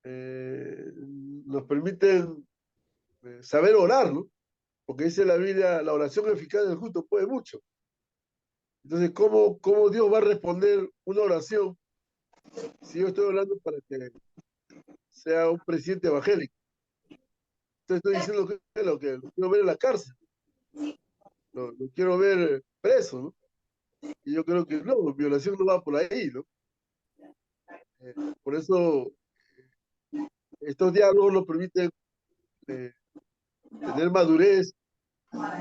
nos permiten saber orar, ¿no? Porque dice la Biblia, la oración eficaz del justo puede mucho. Entonces, ¿cómo Dios va a responder una oración si yo estoy orando para que sea un presidente evangélico? Entonces estoy diciendo que lo quiero ver en la cárcel, lo quiero ver preso, ¿no? Y yo creo que no, mi oración no va por ahí, ¿no? Eh, por eso estos diálogos nos permiten eh, tener madurez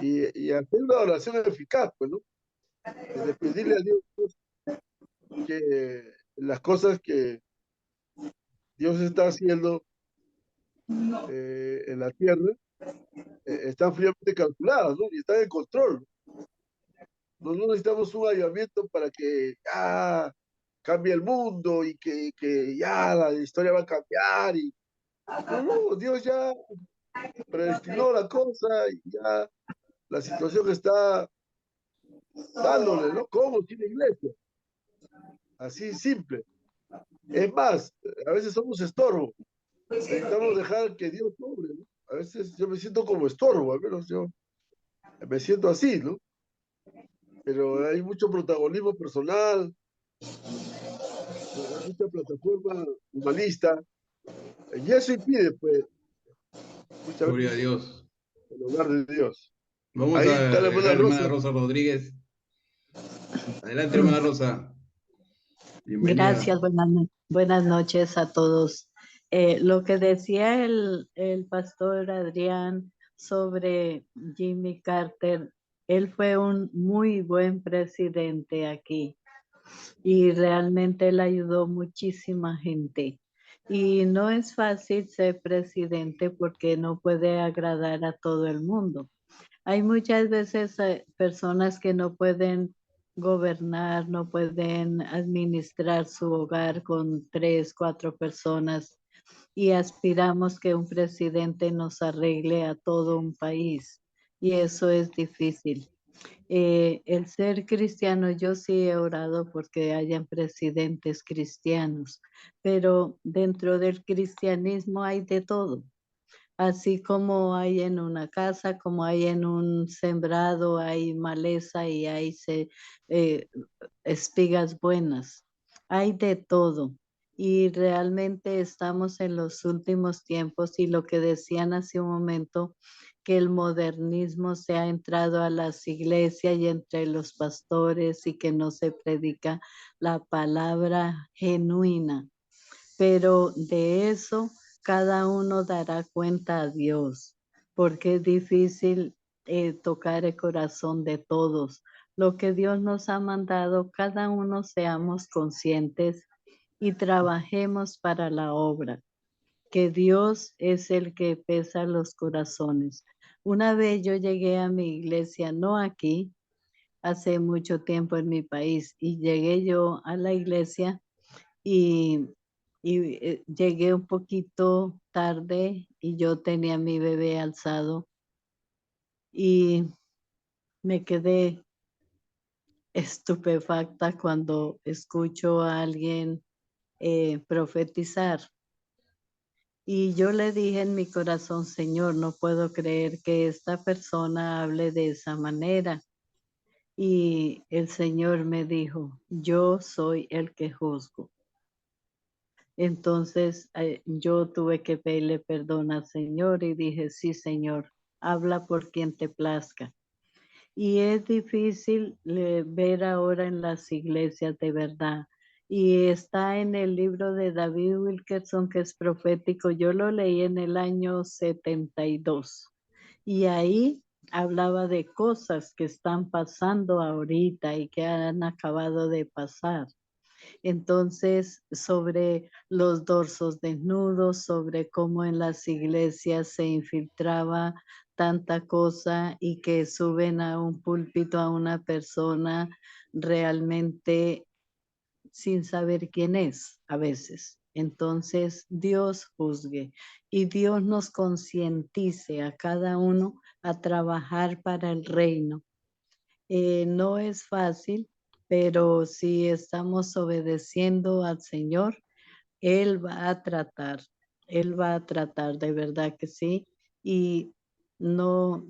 y hacer una oración eficaz, pues, ¿no? De pedirle a Dios que las cosas que Dios está haciendo en la tierra están fríamente calculadas, ¿no? Y están en control. No necesitamos un avivamiento para que cambie el mundo y que ya la historia va a cambiar. No, Dios ya predestinó la cosa y ya la situación está dándole, ¿no? ¿Cómo tiene iglesia? Así simple. Es más, a veces somos estorbo. Necesitamos dejar que Dios obre, ¿no? A veces yo me siento como estorbo, al menos yo me siento así, ¿no? Pero hay mucho protagonismo personal, hay mucha plataforma humanista, y eso impide, pues, muchas Gloria a veces Dios. el hogar de Dios. Vamos Ahí a está la dejar a hermana la hermana Rosa. Rosa Rodríguez. Adelante, hermana Rosa. Bienvenida. Gracias, buenas noches a todos. Lo que decía el pastor Adrián sobre Jimmy Carter, él fue un muy buen presidente aquí y realmente él ayudó muchísima gente. Y no es fácil ser presidente porque no puede agradar a todo el mundo. Hay muchas veces personas que no pueden gobernar, no pueden administrar su hogar con 3, 4 personas y aspiramos que un presidente nos arregle a todo un país y eso es difícil. El ser cristiano, yo sí he orado porque hayan presidentes cristianos, pero dentro del cristianismo hay de todo. Así como hay en una casa, como hay en un sembrado, hay maleza y hay eh, espigas buenas. Hay de todo. Y realmente estamos en los últimos tiempos y lo que decían hace un momento, que el modernismo se ha entrado a las iglesias y entre los pastores y que no se predica la palabra genuina, pero de eso cada uno dará cuenta a Dios, porque es difícil tocar el corazón de todos. Lo que Dios nos ha mandado, cada uno seamos conscientes y trabajemos para la obra, que Dios es el que pesa los corazones. Una vez yo llegué a mi iglesia, no aquí, hace mucho tiempo en mi país, y llegué yo a la iglesia y, llegué un poquito tarde y yo tenía mi bebé alzado y me quedé estupefacta cuando escucho a alguien profetizar. Y yo le dije en mi corazón, Señor, no puedo creer que esta persona hable de esa manera. Y el Señor me dijo, yo soy el que juzgo. Entonces yo tuve que pedirle perdón al Señor y dije, sí, Señor, habla por quien te plazca. Y es difícil ver ahora en las iglesias de verdad. Y está en el libro de David Wilkerson, que es profético. Yo lo leí en el año 72. Y ahí hablaba de cosas que están pasando ahorita y que han acabado de pasar. Entonces, sobre los dorsos desnudos, sobre cómo en las iglesias se infiltraba tanta cosa y que suben a un púlpito a una persona realmente sin saber quién es a veces. Entonces, Dios juzgue y Dios nos concientice a cada uno a trabajar para el reino. No es fácil, pero si estamos obedeciendo al Señor, Él va a tratar, Él va a tratar, de verdad que sí. Y no,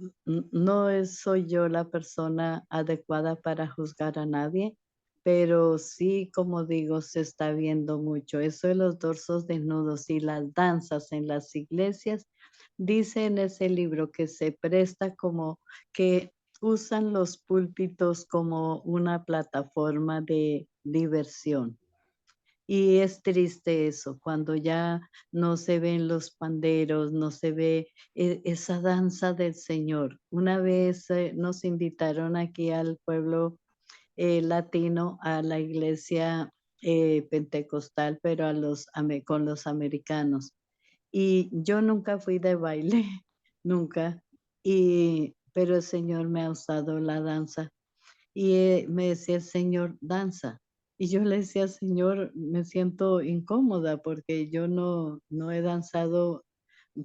soy yo la persona adecuada para juzgar a nadie, pero sí, como digo, se está viendo mucho. Eso de los dorsos desnudos y las danzas en las iglesias, dice en ese libro que se presta como que usan los púlpitos como una plataforma de diversión. Y es triste eso, cuando ya no se ven los panderos, no se ve esa danza del Señor. Una vez nos invitaron aquí al pueblo latino, a la iglesia pentecostal, pero con los americanos. Y yo nunca fui de baile, nunca. Pero el Señor me ha usado la danza. Y me decía el Señor, danza. Y yo le decía, Señor, me siento incómoda porque yo no he danzado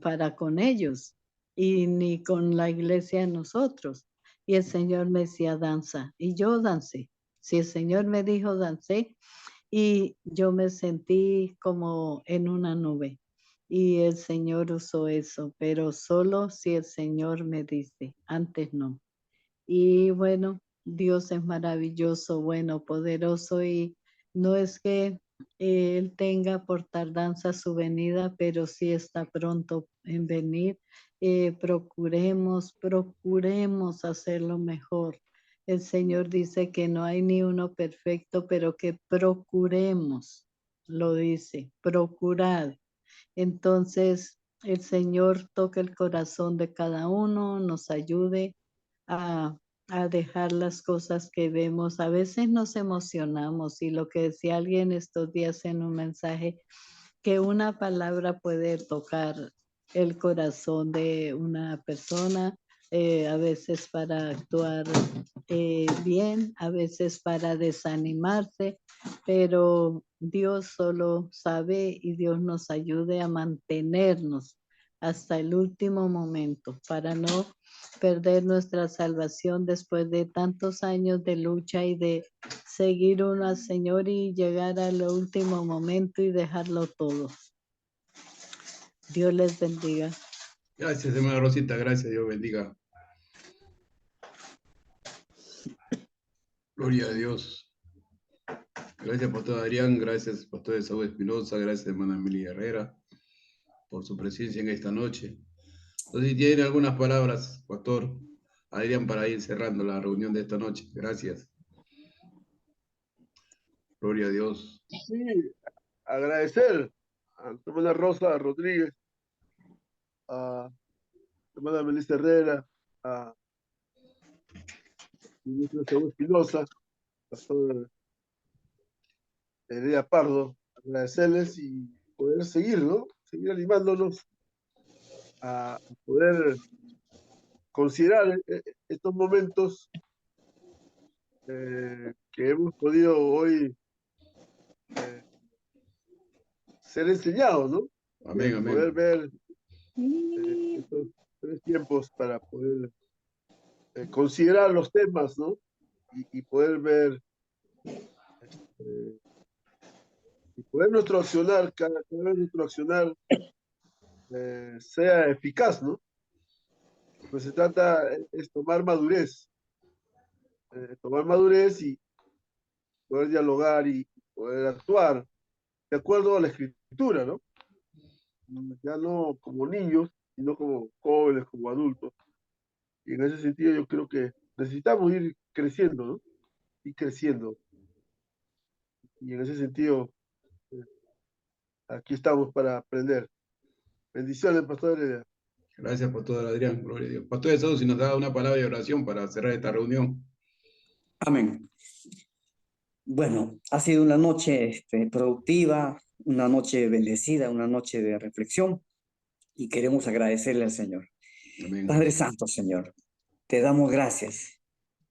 para con ellos y ni con la iglesia nosotros. Y el Señor me decía, danza. Y yo dancé. Si el Señor me dijo, dancé. Y yo me sentí como en una nube. Y el Señor usó eso, pero solo si el Señor me dice, antes no. Y bueno, Dios es maravilloso, bueno, poderoso y no es que Él tenga por tardanza su venida, pero sí está pronto en venir. Procuremos hacerlo mejor. El Señor dice que no hay ni uno perfecto, pero que procuremos, lo dice, procurad. Entonces, el Señor toca el corazón de cada uno, nos ayude a, a dejar las cosas que vemos. A veces nos emocionamos y lo que decía alguien estos días en un mensaje, que una palabra puede tocar el corazón de una persona, a veces para actuar bien, a veces para desanimarse, pero Dios solo sabe y Dios nos ayude a mantenernos hasta el último momento para no perder nuestra salvación después de tantos años de lucha y de seguir uno al Señor y llegar al último momento y dejarlo todo. Dios les bendiga. Gracias, hermana Rosita, gracias, Dios bendiga. Gloria a Dios. Gracias, Pastor Adrián, gracias, Pastor Saúl Espinosa, gracias, hermana Emilia Herrera, por su presencia en esta noche. Entonces, si tiene algunas palabras, Pastor Adrián, para ir cerrando la reunión de esta noche. Gracias. Gloria a Dios. Sí, agradecer a la hermana Rosa Rodríguez, a la hermana Melissa Herrera, a ministro Saúl Espinosa, pastor Heredia Pardo, agradecerles y poder seguir, ¿no? Seguir animándonos a poder considerar estos momentos que hemos podido hoy ser enseñados, ¿no? Amén, amén. Poder ver estos 3 tiempos para poder considerar los temas, ¿no? Y poder ver y poder nuestro accionar, cada vez nuestro accionar sea eficaz, ¿no? Pues se trata es tomar madurez y poder dialogar y poder actuar de acuerdo a la escritura, ¿no? Ya no como niños, sino como jóvenes, como adultos. Y en ese sentido yo creo que necesitamos ir creciendo, ¿no? Ir creciendo. Y en ese sentido, aquí estamos para aprender. Bendiciones, Pastor Heredia. Gracias, Pastor Adrián. Gloria a Dios. Pastor Saúl, si nos da una palabra de oración para cerrar esta reunión. Amén. Bueno, ha sido una noche productiva, una noche bendecida, una noche de reflexión y queremos agradecerle al Señor. Amén. Padre Santo, Señor, te damos gracias.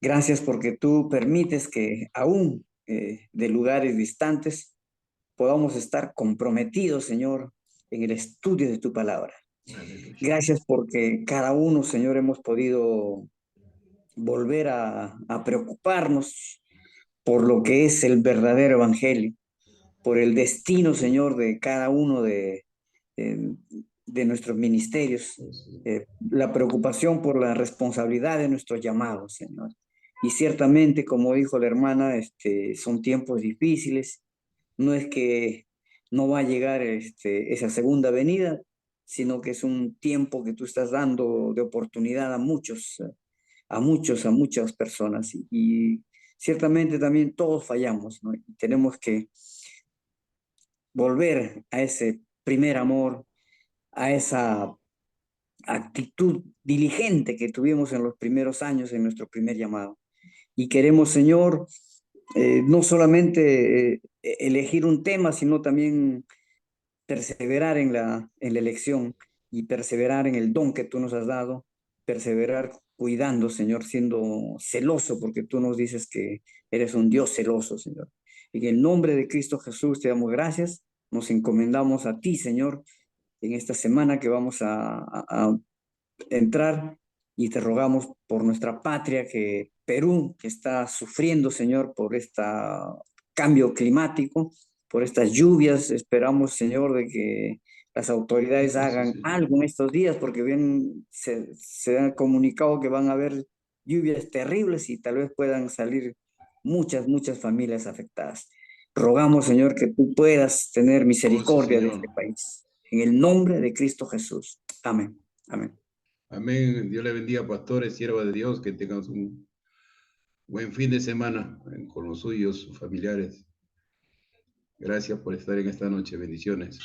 Gracias porque tú permites que aún de lugares distantes podamos estar comprometidos, Señor, en el estudio de tu palabra. Aleluya. Gracias porque cada uno, Señor, hemos podido volver a preocuparnos por lo que es el verdadero evangelio, por el destino, Señor, de cada uno de nuestros ministerios, la preocupación por la responsabilidad de nuestros llamados, Señor. Y ciertamente, como dijo la hermana, son tiempos difíciles. No es que no va a llegar esa segunda venida, sino que es un tiempo que tú estás dando de oportunidad a muchas personas. Y ciertamente también todos fallamos, ¿no? Y tenemos que volver a ese primer amor, a esa actitud diligente que tuvimos en los primeros años en nuestro primer llamado. Y queremos, Señor, no solamente elegir un tema, sino también perseverar en la elección y perseverar en el don que tú nos has dado, perseverar cuidando, Señor, siendo celoso, porque tú nos dices que eres un Dios celoso, Señor. En el nombre de Cristo Jesús te damos gracias, nos encomendamos a ti, Señor, en esta semana que vamos a entrar y te rogamos por nuestra patria, que Perú, que está sufriendo, Señor, por este cambio climático, por estas lluvias. Esperamos, Señor, de que las autoridades hagan algo en estos días, porque bien se ha comunicado que van a haber lluvias terribles y tal vez puedan salir muchas familias afectadas. Rogamos, Señor, que tú puedas tener misericordia de Señor. este país. En el nombre de Cristo Jesús. Amén. Amén. Amén. Dios le bendiga, pastores, siervas de Dios, que tengan un buen fin de semana con los suyos, sus familiares. Gracias por estar en esta noche. Bendiciones.